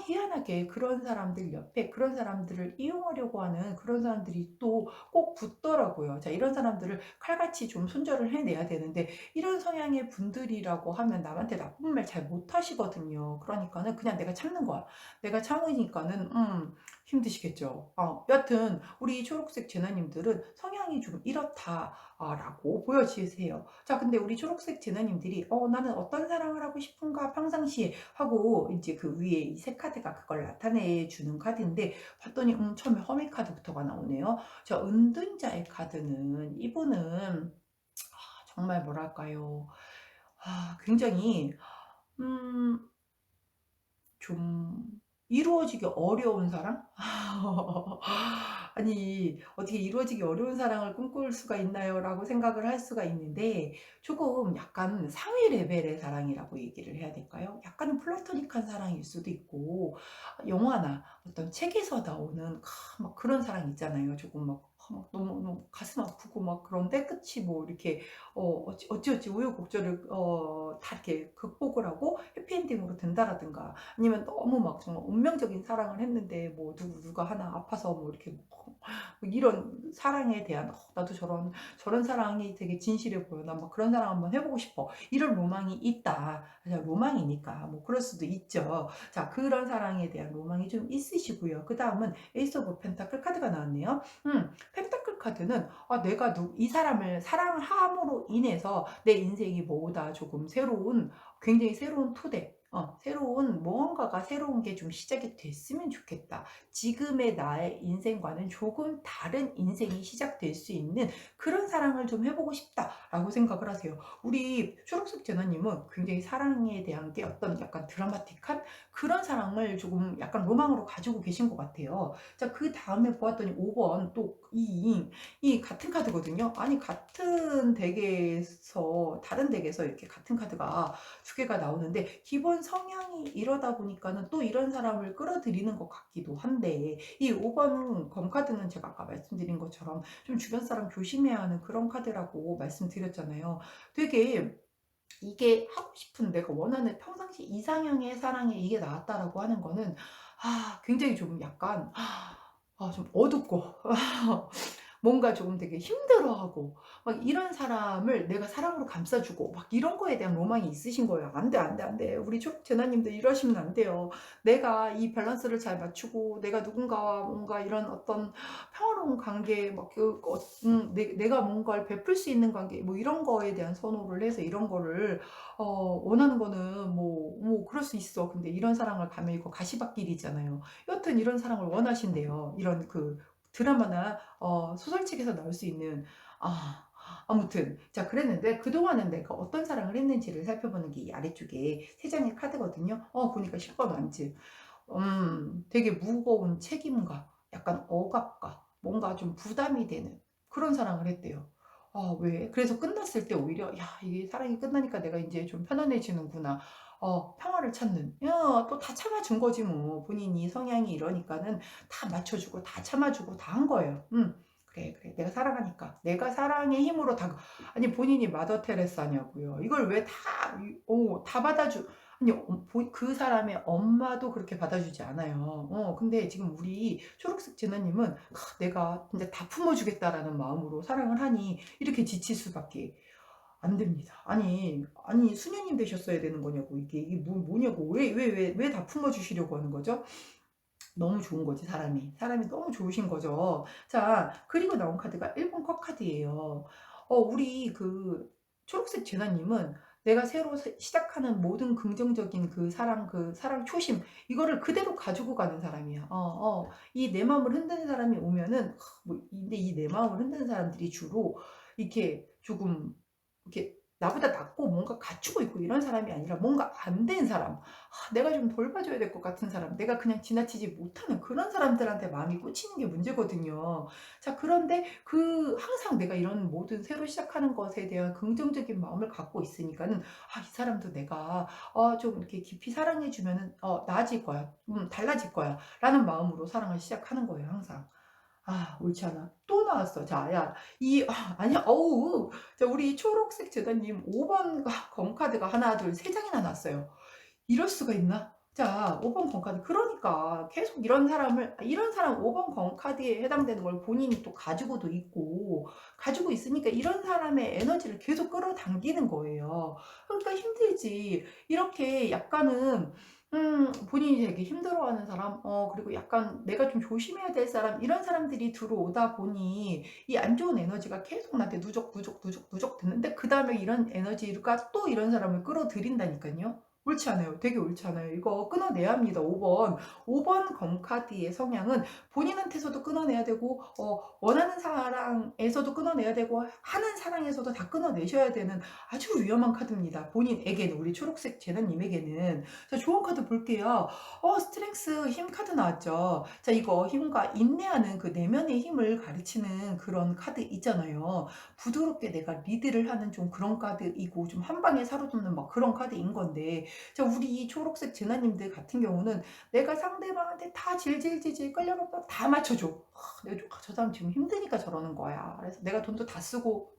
희한하게 그런 사람들 옆에 그런 사람들을 이용하려고 하는 그런 사람들이 또 꼭 붙더라고요. 자, 이런 사람들을 칼같이 좀 손절을 해내야 되는데, 이런 성향의 분들이라고 하면 남한테 나쁜 말 잘 못하시거든요. 그러니까는 그냥 내가 참는 거야. 내가 참으니까는 힘드시겠죠. 여하튼 우리 초록색 제나님들은 성향이 좀 이렇다라고 보여지세요. 자, 근데 우리 초록색 제나님들이 나는 어떤 사랑을 하고 싶은가 평상시에 하고, 이제 그 위에 이 세 카드가 그걸 나타내 주는 카드인데, 봤더니 처음에 허미 카드부터가 나오네요. 저 은둔자의 카드는, 이분은 정말 뭐랄까요, 굉장히 음, 좀 이루어지기 어려운 사랑? 아니, 어떻게 이루어지기 어려운 사랑을 꿈꿀 수가 있나요? 라고 생각을 할 수가 있는데, 조금 약간 상위 레벨의 사랑이라고 얘기를 해야 될까요? 약간은 플라토닉한 사랑일 수도 있고, 영화나 어떤 책에서 나오는 막 그런 사랑 있잖아요. 조금 막 너무 가슴 아프고 막 그런데 끝이 뭐 이렇게 어찌어찌 우여곡절을 다 이렇게 극복을 하고 해피엔딩으로 된다라든가, 아니면 너무 막 정말 운명적인 사랑을 했는데 뭐 누가 하나 아파서 뭐 이렇게 뭐 이런 사랑에 대한 나도 저런 사랑이 되게 진실해 보여. 나 막 그런 사랑 한번 해보고 싶어. 이런 로망이 있다. 그냥 로망이니까 뭐 그럴 수도 있죠. 자, 그런 사랑에 대한 로망이 좀 있으시고요. 그 다음은 에이스 오브 펜타클 카드가 나왔네요. 펜타클 카드는 내가 이 사람을 사랑함으로 인해서 내 인생이 뭐다 조금 굉장히 새로운 토대, 새로운 무언가가 새로운 게 좀 시작이 됐으면 좋겠다. 지금의 나의 인생과는 조금 다른 인생이 시작될 수 있는 그런 사랑을 좀 해보고 싶다라고 생각을 하세요. 우리 초록색 제너님은 굉장히 사랑에 대한 게 어떤 약간 드라마틱한 그런 사랑을 조금 약간 로망으로 가지고 계신 것 같아요. 자, 그 다음에 보았더니 5번 또 이 같은 카드거든요. 아니, 같은 덱에서 다른 덱에서 이렇게 같은 카드가 두 개가 나오는데, 기본 성향이 이러다 보니까는 또 이런 사람을 끌어들이는 것 같기도 한데, 이 5번 검카드는 제가 아까 말씀드린 것처럼 좀 주변 사람 조심해야 하는 그런 카드라고 말씀드렸잖아요. 되게 이게 하고 싶은 내가 원하는 평상시 이상형의 사랑에 이게 나왔다라고 하는 거는 굉장히 좀 약간 좀 어둡고 뭔가 조금 되게 힘들어하고 막 이런 사람을 내가 사랑으로 감싸주고 막 이런 거에 대한 로망이 있으신 거예요. 안 돼, 안 돼, 안 돼. 우리 초록 재나님들 이러시면 안 돼요. 내가 이 밸런스를 잘 맞추고 내가 누군가와 뭔가 이런 어떤 평화로운 관계, 내가 뭔가를 베풀 수 있는 관계, 뭐 이런 거에 대한 선호를 해서 이런 거를 원하는 거는 뭐 그럴 수 있어. 근데 이런 사랑을 가면 이거 가시밭길이잖아요. 여튼 이런 사랑을 원하신대요. 이런 그 드라마나 소설책에서 나올 수 있는. 아무튼 자, 그랬는데 그동안은 내가 어떤 사랑을 했는지를 살펴보는 게 이 아래쪽에 세 장의 카드거든요. 보니까 10번 완즈. 되게 무거운 책임과 약간 억압과 뭔가 좀 부담이 되는 그런 사랑을 했대요. 왜? 그래서 끝났을 때 오히려 야, 이게 사랑이 끝나니까 내가 이제 좀 편안해지는구나. 평화를 찾는. 야, 또 다 참아준 거지 뭐. 본인이 성향이 이러니까는 다 맞춰주고 다 참아주고 다 한 거예요. 그래, 그래. 내가 사랑하니까. 내가 사랑의 힘으로 다. 아니, 본인이 마더 테레사냐고요. 이걸 왜 다 받아주. 아니 그 사람의 엄마도 그렇게 받아주지 않아요. 근데 지금 우리 초록색 진아님은 내가 진짜 다 품어주겠다라는 마음으로 사랑을 하니 이렇게 지칠 수밖에 안 됩니다. 아니 수녀님 되셨어야 되는 거냐고, 이게 뭐냐고, 왜 다 품어주시려고 하는 거죠? 너무 좋은 거지, 사람이 너무 좋으신 거죠. 자, 그리고 나온 카드가 1번 컵 카드예요. 우리 그 초록색 제나님은 내가 새로 시작하는 모든 긍정적인 그 사랑 초심, 이거를 그대로 가지고 가는 사람이야. 이 내 마음을 흔드는 사람이 오면은, 근데 이 내 마음을 흔드는 사람들이 주로 이렇게 조금, 이렇게 나보다 낫고 뭔가 갖추고 있고 이런 사람이 아니라 뭔가 안 된 사람, 내가 좀 돌봐줘야 될 것 같은 사람, 내가 그냥 지나치지 못하는 그런 사람들한테 마음이 꽂히는 게 문제거든요. 자, 그런데 항상 내가 이런 모든 새로 시작하는 것에 대한 긍정적인 마음을 갖고 있으니까는, 이 사람도 내가 좀 이렇게 깊이 사랑해주면은 나아질 거야, 달라질 거야 라는 마음으로 사랑을 시작하는 거예요, 항상. 옳지 않아. 또 나왔어. 자, 야, 아니야, 어우. 자, 우리 초록색 재단님 5번 검카드가 하나, 둘, 세 장이나 났어요. 이럴 수가 있나? 자, 5번 검카드. 그러니까 계속 이런 사람 5번 검카드에 해당되는 걸 본인이 또 가지고 있으니까 이런 사람의 에너지를 계속 끌어당기는 거예요. 그러니까 힘들지. 이렇게 약간은, 본인이 되게 힘들어하는 사람, 그리고 약간 내가 좀 조심해야 될 사람, 이런 사람들이 들어오다 보니 이 안 좋은 에너지가 계속 나한테 누적 됐는데, 그 다음에 이런 에너지가 또 이런 사람을 끌어들인다니까요. 옳지 않아요. 되게 옳지 않아요. 이거 끊어내야 합니다. 5번. 5번 검카드의 성향은 본인한테서도 끊어내야 되고, 원하는 사랑에서도 끊어내야 되고, 하는 사랑에서도 다 끊어내셔야 되는 아주 위험한 카드입니다. 본인에게는, 우리 초록색 제나님에게는. 자, 좋은 카드 볼게요. 스트렝스 힘 카드 나왔죠. 자, 이거 힘과 인내하는 그 내면의 힘을 가르치는 그런 카드 있잖아요. 부드럽게 내가 리드를 하는 좀 그런 카드이고, 좀 한 방에 사로잡는 막 그런 카드인 건데, 자, 우리 초록색 진아님들 같은 경우는 내가 상대방한테 다 질질질질 끌려가서 다 맞춰줘. 저 사람 지금 힘드니까 저러는 거야. 그래서 내가 돈도 다 쓰고,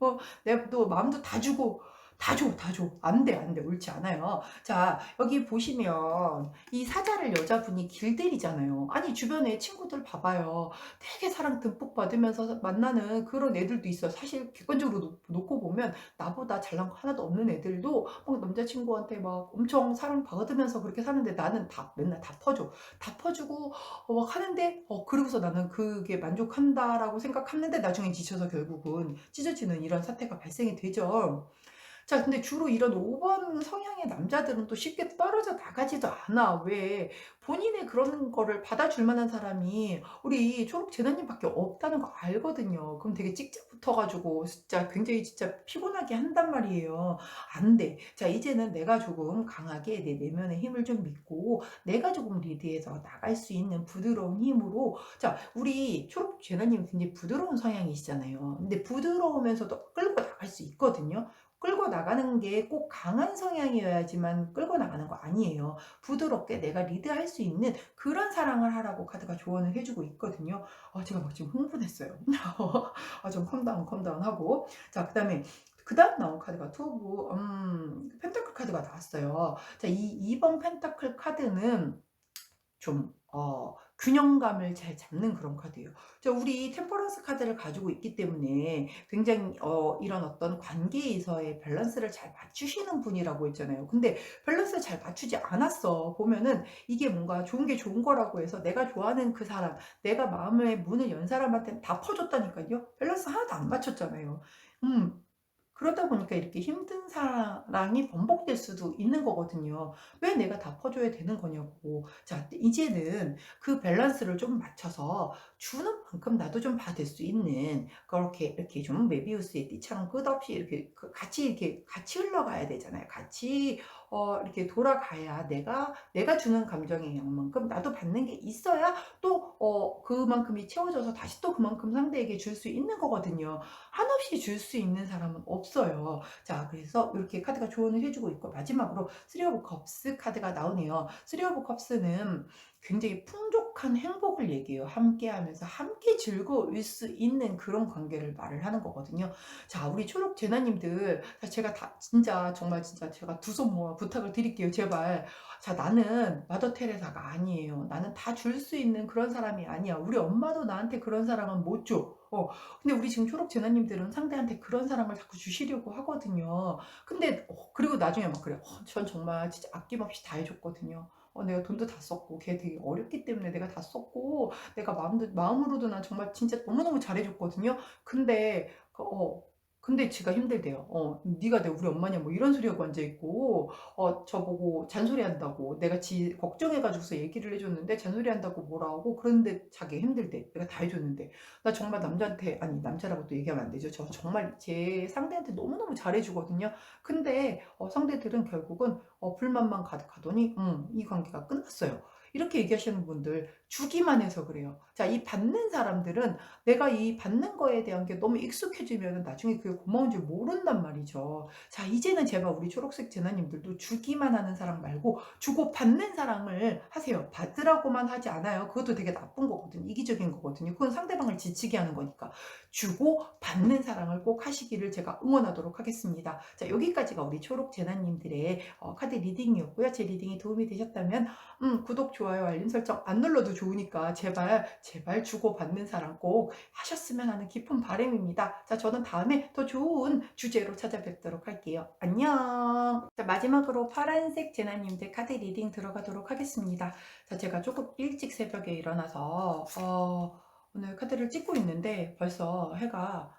내가 또 마음도 다 주고, 다 줘, 다 줘. 안 돼, 안 돼. 옳지 않아요. 자, 여기 보시면 이 사자를 여자분이 길들이잖아요. 아니, 주변에 친구들 봐봐요. 되게 사랑 듬뿍 받으면서 만나는 그런 애들도 있어요. 사실 객관적으로 놓고 보면 나보다 잘난 거 하나도 없는 애들도 막 남자친구한테 막 엄청 사랑받으면서 그렇게 사는데, 나는 맨날 다 퍼줘. 다 퍼주고 막 하는데, 그러고서 나는 그게 만족한다라고 생각하는데 나중에 지쳐서 결국은 찢어지는 이런 사태가 발생이 되죠. 자, 근데 주로 이런 5번 성향의 남자들은 또 쉽게 떨어져 나가지도 않아. 왜? 본인의 그런 거를 받아줄 만한 사람이 우리 초록 재단님밖에 없다는 거 알거든요. 그럼 되게 찍찍 붙어가지고 진짜 굉장히 진짜 피곤하게 한단 말이에요. 안 돼. 자, 이제는 내가 조금 강하게 내 내면의 힘을 좀 믿고 내가 조금 리드해서 나갈 수 있는 부드러운 힘으로. 자, 우리 초록 재단님 굉장히 부드러운 성향이시잖아요. 근데 부드러우면서도 끌고 나갈 수 있거든요. 끌고 나가는 게 꼭 강한 성향이어야지만 끌고 나가는 거 아니에요. 부드럽게 내가 리드할 수 있는 그런 사랑을 하라고 카드가 조언을 해주고 있거든요. 제가 막 지금 흥분했어요. 좀 컴다운 하고. 자, 그다음 나온 카드가 투브 펜타클 카드가 나왔어요. 자, 이 2번 펜타클 카드는 좀 균형감을 잘 잡는 그런 카드예요. 자, 우리 템퍼런스 카드를 가지고 있기 때문에 굉장히 이런 어떤 관계에서의 밸런스를 잘 맞추시는 분이라고 했잖아요. 근데 밸런스를 잘 맞추지 않았어. 보면은 이게 뭔가 좋은 게 좋은 거라고 해서 내가 좋아하는 그 사람, 내가 마음의 문을 연 사람한테는 다 퍼줬다니까요. 밸런스 하나도 안 맞췄잖아요. 음. 그러다 보니까 이렇게 힘든 사랑이 번복될 수도 있는 거거든요. 왜 내가 다 퍼줘야 되는 거냐고. 자, 이제는 그 밸런스를 좀 맞춰서 주는 만큼 나도 좀 받을 수 있는, 그렇게 이렇게 좀 메비우스의 띠처럼 끝없이 이렇게 같이 흘러가야 되잖아요. 같이 이렇게 돌아가야 내가 주는 감정의 양만큼 나도 받는 게 있어야 또 그만큼이 채워져서 다시 또 그만큼 상대에게 줄 수 있는 거거든요. 한없이 줄 수 있는 사람은 없어요. 자, 그래서 이렇게 카드가 조언을 해주고 있고, 마지막으로 쓰리 오브 컵스 카드가 나오네요. 쓰리 오브 컵스는 굉장히 완벽한 행복을 얘기해요. 함께하면서 함께 즐거울 수 있는 그런 관계를 말을 하는 거거든요. 자, 우리 초록 제나님들, 자, 제가 다 진짜 정말 진짜 제가 두 손 모아 부탁을 드릴게요. 제발. 자, 나는 마더 테레사가 아니에요. 나는 다 줄 수 있는 그런 사람이 아니야. 우리 엄마도 나한테 그런 사랑은 못 줘. 근데 우리 지금 초록 제나님들은 상대한테 그런 사랑을 자꾸 주시려고 하거든요. 근데 그리고 나중에 막 그래요. 전 정말 진짜 아낌없이 다 해줬거든요. 내가 돈도 다 썼고 걔 되게 어렸기 때문에 내가 다 썼고 내가 마음으로도 난 정말 진짜 너무너무 잘해줬거든요. 근데 근데 지가 힘들대요. 네가 내 우리 엄마냐 뭐 이런 소리하고 앉아있고 저보고 잔소리한다고 내가 지 걱정해가지고서 얘기를 해줬는데 잔소리한다고 뭐라 하고 그런데 자기 힘들대. 내가 다 해줬는데 나 정말 남자한테 아니 남자라고 또 얘기하면 안 되죠. 저 정말 제 상대한테 너무너무 잘해주거든요. 근데 상대들은 결국은 불만만 가득하더니 이 관계가 끝났어요. 이렇게 얘기하시는 분들 주기만 해서 그래요. 자, 이 받는 사람들은 내가 이 받는 거에 대한 게 너무 익숙해지면 나중에 그게 고마운 줄 모른단 말이죠. 자, 이제는 제발 우리 초록색 제나님들도 주기만 하는 사랑 말고 주고 받는 사랑을 하세요. 받으라고만 하지 않아요. 그것도 되게 나쁜 거거든요. 이기적인 거거든요. 그건 상대방을 지치게 하는 거니까. 주고 받는 사랑을 꼭 하시기를 제가 응원하도록 하겠습니다. 자, 여기까지가 우리 초록 제나님들의 카드 리딩이었고요. 제 리딩이 도움이 되셨다면 구독, 좋아요, 알림 설정 안 눌러도 좋으니까 제발 제발 주고받는 사랑 꼭 하셨으면 하는 깊은 바람입니다. 자, 저는 다음에 더 좋은 주제로 찾아뵙도록 할게요. 안녕. 자, 마지막으로 파란색 제나님들 카드 리딩 들어가도록 하겠습니다. 자, 제가 조금 일찍 새벽에 일어나서 오늘 카드를 찍고 있는데 벌써 해가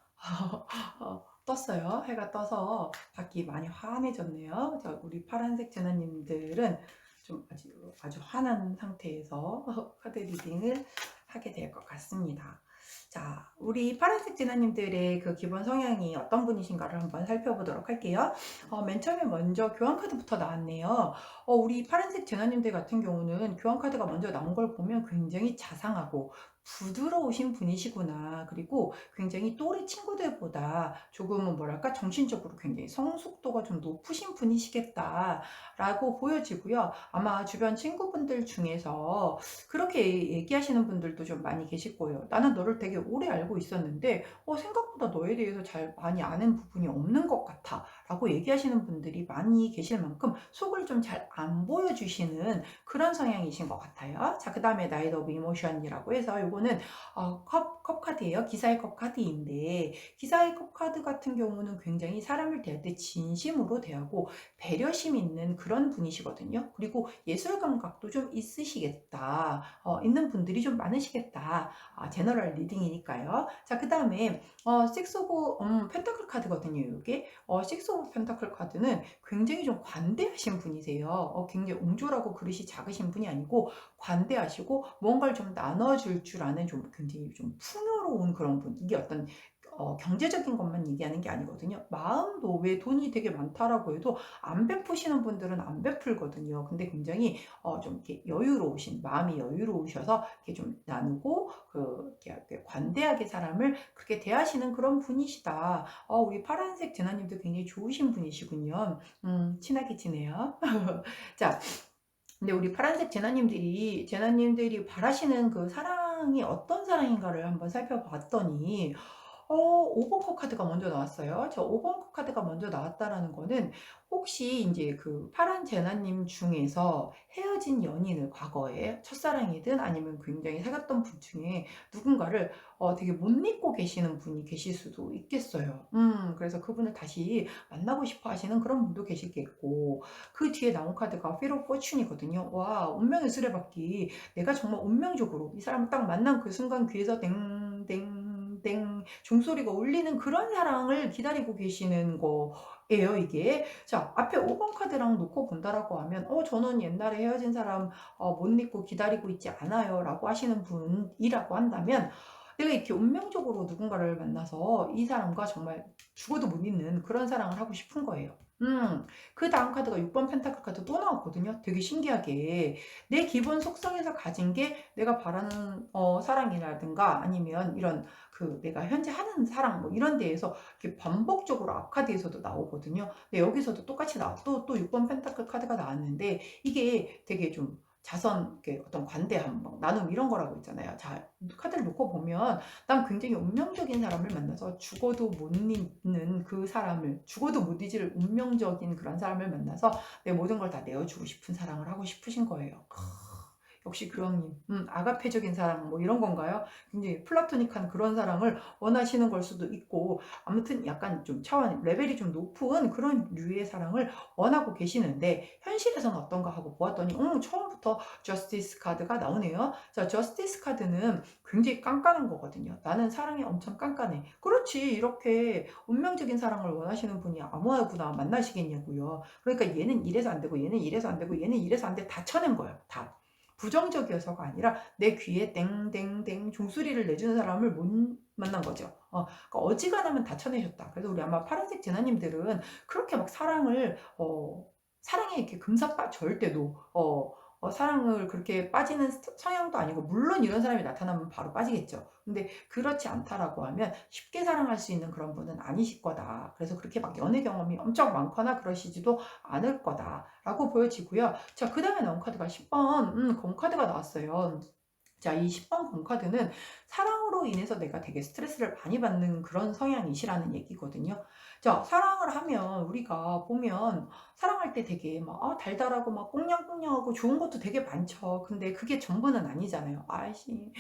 떴어요. 해가 떠서 밖이 많이 환해졌네요. 자, 우리 파란색 제나님들은 좀 아주 화난 상태에서 카드 리딩을 하게 될 것 같습니다. 자, 우리 파란색 진아님들의 그 기본 성향이 어떤 분이신가를 한번 살펴보도록 할게요. 맨 처음에 먼저 교환 카드부터 나왔네요. 우리 파란색 진아님들 같은 경우는 교환 카드가 먼저 나온 걸 보면 굉장히 자상하고 부드러우신 분이시구나. 그리고 굉장히 또래 친구들보다 조금은 뭐랄까 정신적으로 굉장히 성숙도가 좀 높으신 분이시겠다 라고 보여지고요. 아마 주변 친구분들 중에서 그렇게 얘기하시는 분들도 좀 많이 계실 거예요. 나는 너를 되게 오래 알고 있었는데 생각보다 너에 대해서 잘 많이 아는 부분이 없는 것 같아 라고 얘기하시는 분들이 많이 계실 만큼 속을 좀 잘 안 보여주시는 그런 성향이신 것 같아요. 자, 그 다음에 나이트 오브 이모션이라고 해서 이거는 컵 카드예요. 기사의 컵 카드인데 기사의 컵 카드 같은 경우는 굉장히 사람을 대할 때 진심으로 대하고 배려심 있는 그런 분이시거든요. 그리고 예술 감각도 좀 있으시겠다. 있는 분들이 좀 많으시겠다. 제너럴 리딩이니까요. 자, 그 다음에 식스 오브 펜타클 카드거든요. 이게 식스 오브 펜타클 카드는 굉장히 좀 관대하신 분이세요. 굉장히 옹졸하고 그릇이 작으신 분이 아니고 관대하시고 뭔가를 좀 나눠줄 줄 아는 좀 굉장히 좀 풍요로운 그런 분. 이게 어떤 경제적인 것만 얘기하는 게 아니거든요. 마음도 왜 돈이 되게 많다라고 해도 안 베푸시는 분들은 안 베풀거든요. 근데 굉장히 좀 이렇게 여유로우신 마음이 여유로우셔서 이렇게 좀 나누고 이렇게 관대하게 사람을 그렇게 대하시는 그런 분이시다. 우리 파란색 제나님도 굉장히 좋으신 분이시군요. 친하게 지내요. 자, 근데 우리 파란색 제나님들이 바라시는 그 사랑이 어떤 사랑인가를 한번 살펴봤더니 5번 컵 카드가 먼저 나왔어요. 저 5번 컵 카드가 먼저 나왔다라는 거는 혹시 이제 그 파란 제나님 중에서 헤어진 연인을 과거에 첫사랑이든 아니면 굉장히 사귀었던 분 중에 누군가를 되게 못 잊고 계시는 분이 계실 수도 있겠어요. 그래서 그분을 다시 만나고 싶어 하시는 그런 분도 계시겠고 그 뒤에 나온 카드가 Wheel of Fortune이거든요. 와, 운명의 수레바퀴. 내가 정말 운명적으로 이 사람을 딱 만난 그 순간 귀에서 땡땡땡 종소리가 울리는 그런 사랑을 기다리고 계시는 거예요, 이게. 자, 앞에 5번 카드랑 놓고 본다라고 하면 저는 옛날에 헤어진 사람 못 잊고 기다리고 있지 않아요 라고 하시는 분이라고 한다면 내가 이렇게 운명적으로 누군가를 만나서 이 사람과 정말 죽어도 못 잊는 그런 사랑을 하고 싶은 거예요. 그 다음 카드가 6번 펜타클 카드 또 나왔거든요. 되게 신기하게 내 기본 속성에서 가진 게 내가 바라는 사랑이라든가 아니면 이런 그 내가 현재 하는 사랑 뭐 이런 데에서 이렇게 반복적으로 아카드에서도 나오거든요. 근데 여기서도 똑같이 또 6번 펜타클 카드가 나왔는데 이게 되게 좀 자선, 이렇게 어떤 관대함, 막 나눔 이런 거라고 있잖아요. 자, 카드를 놓고 보면 난 굉장히 운명적인 사람을 만나서 죽어도 못 잊는 그 사람을, 죽어도 못 잊을 운명적인 그런 사람을 만나서 내 모든 걸 다 내어주고 싶은 사랑을 하고 싶으신 거예요. 역시 교황님, 아가페적인 사랑 뭐 이런 건가요? 굉장히 플라토닉한 그런 사랑을 원하시는 걸 수도 있고, 아무튼 약간 좀 차원 레벨이 좀 높은 그런 류의 사랑을 원하고 계시는데, 현실에서는 어떤가 하고 보았더니 처음부터 저스티스 카드가 나오네요. 자, 저스티스 카드는 굉장히 깐깐한 거거든요. 나는 사랑이 엄청 깐깐해. 그렇지, 이렇게 운명적인 사랑을 원하시는 분이 아무하고나 만나시겠냐고요. 그러니까 얘는 이래서 안 되고, 얘는 이래서 안 되고, 얘는 이래서 안 돼, 다 쳐낸 거예요. 다. 부정적이어서가 아니라 내 귀에 땡땡땡 종소리를 내주는 사람을 못 만난 거죠. 그러니까 어지간하면 다 쳐내셨다. 그래서 우리 아마 파란색 제나님들은 그렇게 막 사랑에 이렇게 금사빠 절대도 사랑을 그렇게 빠지는 성향도 아니고, 물론 이런 사람이 나타나면 바로 빠지겠죠. 근데 그렇지 않다라고 하면 쉽게 사랑할 수 있는 그런 분은 아니실 거다. 그래서 그렇게 막 연애 경험이 엄청 많거나 그러시지도 않을 거다라고 보여지고요. 자, 그 다음에 나온 카드가 10번 검카드가 나왔어요. 자, 이 10번 검카드는 사랑으로 인해서 내가 되게 스트레스를 많이 받는 그런 성향이시라는 얘기거든요. 자, 사랑을 하면 우리가 보면 사랑할 때 되게 막 달달하고 막 꽁냥꽁냥하고 좋은 것도 되게 많죠. 근데 그게 전부는 아니잖아요. 아이씨,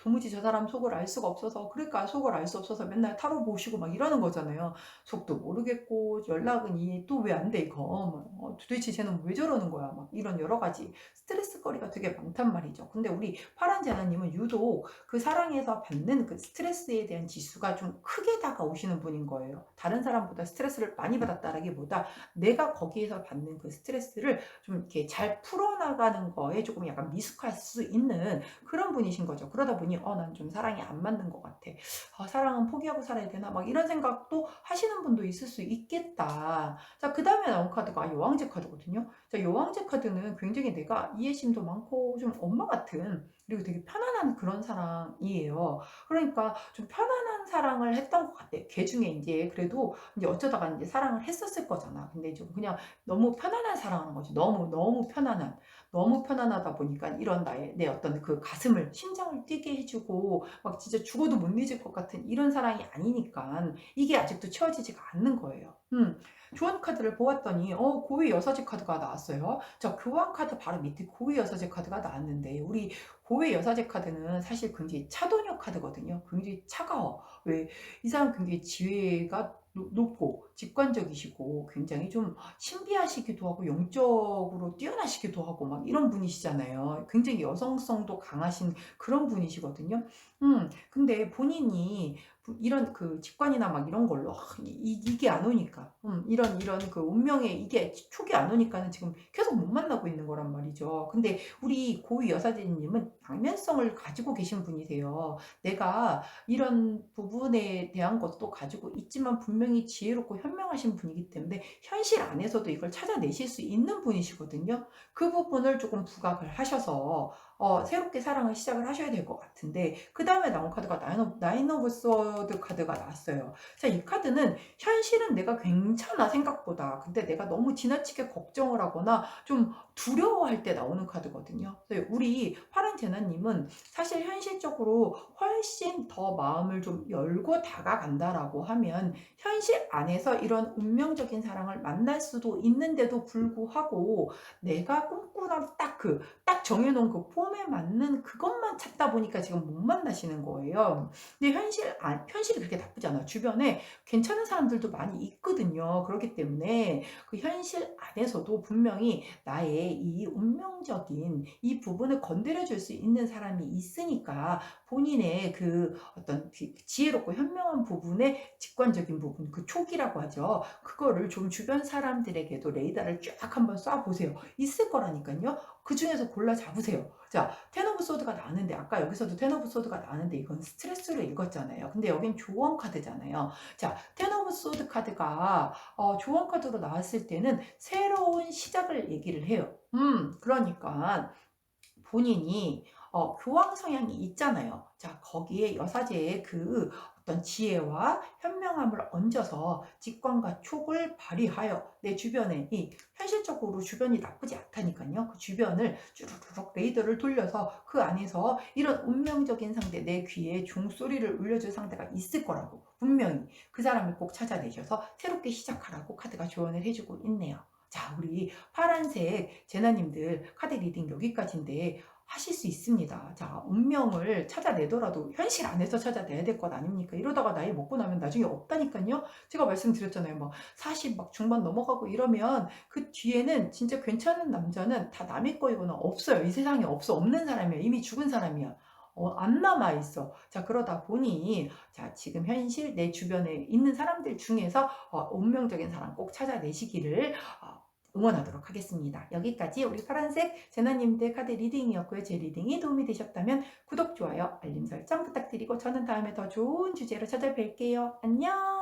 도무지 저 사람 속을 알 수가 없어서, 그러니까 속을 알 수 없어서 맨날 타로 보시고 막 이러는 거잖아요. 속도 모르겠고 연락은 또 왜 안 돼 이거, 도대체 쟤는 왜 저러는 거야, 막 이런 여러 가지 스트레스거리가 되게 많단 말이죠. 근데 우리 파란 제나님은 유독 그 사랑에서 받는 그 스트레스에 대한 지수가 좀 크게 다가오시는 분인 거예요. 다른 사람보다 스트레스를 많이 받았다라기보다 내가 거기에서 받는 그 스트레스를 좀 이렇게 잘 풀어나가는 거에 조금 약간 미숙할 수 있는 그런 분이신 거죠. 그러다 보니 난 좀 사랑이 안 맞는 것 같아. 사랑은 포기하고 살아야 되나? 막 이런 생각도 하시는 분도 있을 수 있겠다. 자, 그 다음에 나온 카드가 여왕제 카드거든요. 자, 여왕제 카드는 굉장히 내가 이해심도 많고 좀 엄마 같은, 그리고 되게 편안한 그런 사랑이에요. 그러니까 좀 편안한 사랑을 했던 것 같아. 걔 중에 이제 그래도 이제 어쩌다가 이제 사랑을 했었을 거잖아. 근데 좀 그냥 너무 편안한 사랑하는 거지. 너무 너무 편안한. 너무 편안하다 보니까 이런 내 어떤 그 가슴을, 심장을 뛰게 해주고 막 진짜 죽어도 못 잊을 것 같은 이런 사랑이 아니니까 이게 아직도 채워지지가 않는 거예요. 교환 카드를 보았더니 고위 여사제 카드가 나왔어요. 자, 교환 카드 바로 밑에 고위 여사제 카드가 나왔는데, 우리 고위 여사제 카드는 사실 굉장히 차도녀 카드거든요. 굉장히 차가워. 왜? 이 사람 굉장히 지혜가 높고 직관적이시고 굉장히 좀 신비하시기도 하고 영적으로 뛰어나시기도 하고 막 이런 분이시잖아요. 굉장히 여성성도 강하신 그런 분이시거든요. 근데 본인이 이런 그 직관이나 막 이런 걸로 이게 안 오니까, 이런 그 운명에 이게 촉이 안 오니까는 지금 계속 못 만나고 있는 거란 말이죠. 근데 우리 고위 여사제님은 양면성을 가지고 계신 분이세요. 내가 이런 부분에 대한 것도 가지고 있지만 분명히 지혜롭고 현명하신 분이기 때문에 현실 안에서도 이걸 찾아내실 수 있는 분이시거든요. 그 부분을 조금 부각을 하셔서 새롭게 사랑을 시작을 하셔야 될 것 같은데, 그 다음에 나온 카드가 나인 오브 소드 카드가 나왔어요. 자, 이 카드는 현실은 내가 괜찮아 생각보다, 근데 내가 너무 지나치게 걱정을 하거나 좀 두려워할 때 나오는 카드거든요. 우리 파란 제나님은 사실 현실적으로 훨씬 더 마음을 좀 열고 다가간다라고 하면 현실 안에서 이런 운명적인 사랑을 만날 수도 있는데도 불구하고 내가 꿈꾸던 딱 정해놓은 그 폼에 맞는 그것만 찾다 보니까 지금 못 만나시는 거예요. 근데 현실이 그렇게 나쁘지 않아요. 주변에 괜찮은 사람들도 많이 있거든요. 그렇기 때문에 그 현실 안에서도 분명히 나의 이 운명적인 이 부분을 건드려 줄 수 있는 사람이 있으니까, 본인의 그 어떤 지혜롭고 현명한 부분의 직관적인 부분, 그 촉이라고 하죠. 그거를 좀 주변 사람들에게도 레이더를 쫙 한번 쏴보세요. 있을 거라니까요. 그 중에서 골라 잡으세요. 자, 텐 오브 소드가 나왔는데, 아까 여기서도 텐 오브 소드가 나왔는데 이건 스트레스로 읽었잖아요. 근데 여긴 조언 카드잖아요. 자, 텐 오브 소드 카드가 조언 카드로 나왔을 때는 새로운 시작을 얘기를 해요. 그러니까 본인이 교황 성향이 있잖아요. 자, 거기에 여사제의 그 어떤 지혜와 현명함을 얹어서 직관과 촉을 발휘하여 내 주변에 이 현실적으로 주변이 나쁘지 않다니까요. 그 주변을 쭈루루룩 레이더를 돌려서 그 안에서 이런 운명적인 상대, 내 귀에 종소리를 울려줄 상대가 있을 거라고 분명히 그 사람을 꼭 찾아내셔서 새롭게 시작하라고 카드가 조언을 해주고 있네요. 자, 우리 파란색 제나님들 카드 리딩 여기까지인데 하실 수 있습니다. 자, 운명을 찾아내더라도 현실 안에서 찾아내야 될 것 아닙니까? 이러다가 나이 먹고 나면 나중에 없다니까요. 제가 말씀드렸잖아요. 막 40 막 중반 넘어가고 이러면 그 뒤에는 진짜 괜찮은 남자는 다 남의 거이거나 없어요. 이 세상에 없어. 없는 사람이야. 이미 죽은 사람이야. 안 남아 있어. 자, 그러다 보니 자, 지금 현실 내 주변에 있는 사람들 중에서 운명적인 사람 꼭 찾아내시기를 응원하도록 하겠습니다. 여기까지 우리 파란색 제나님들 카드 리딩이었고요. 제 리딩이 도움이 되셨다면 구독, 좋아요, 알림 설정 부탁드리고 저는 다음에 더 좋은 주제로 찾아뵐게요. 안녕!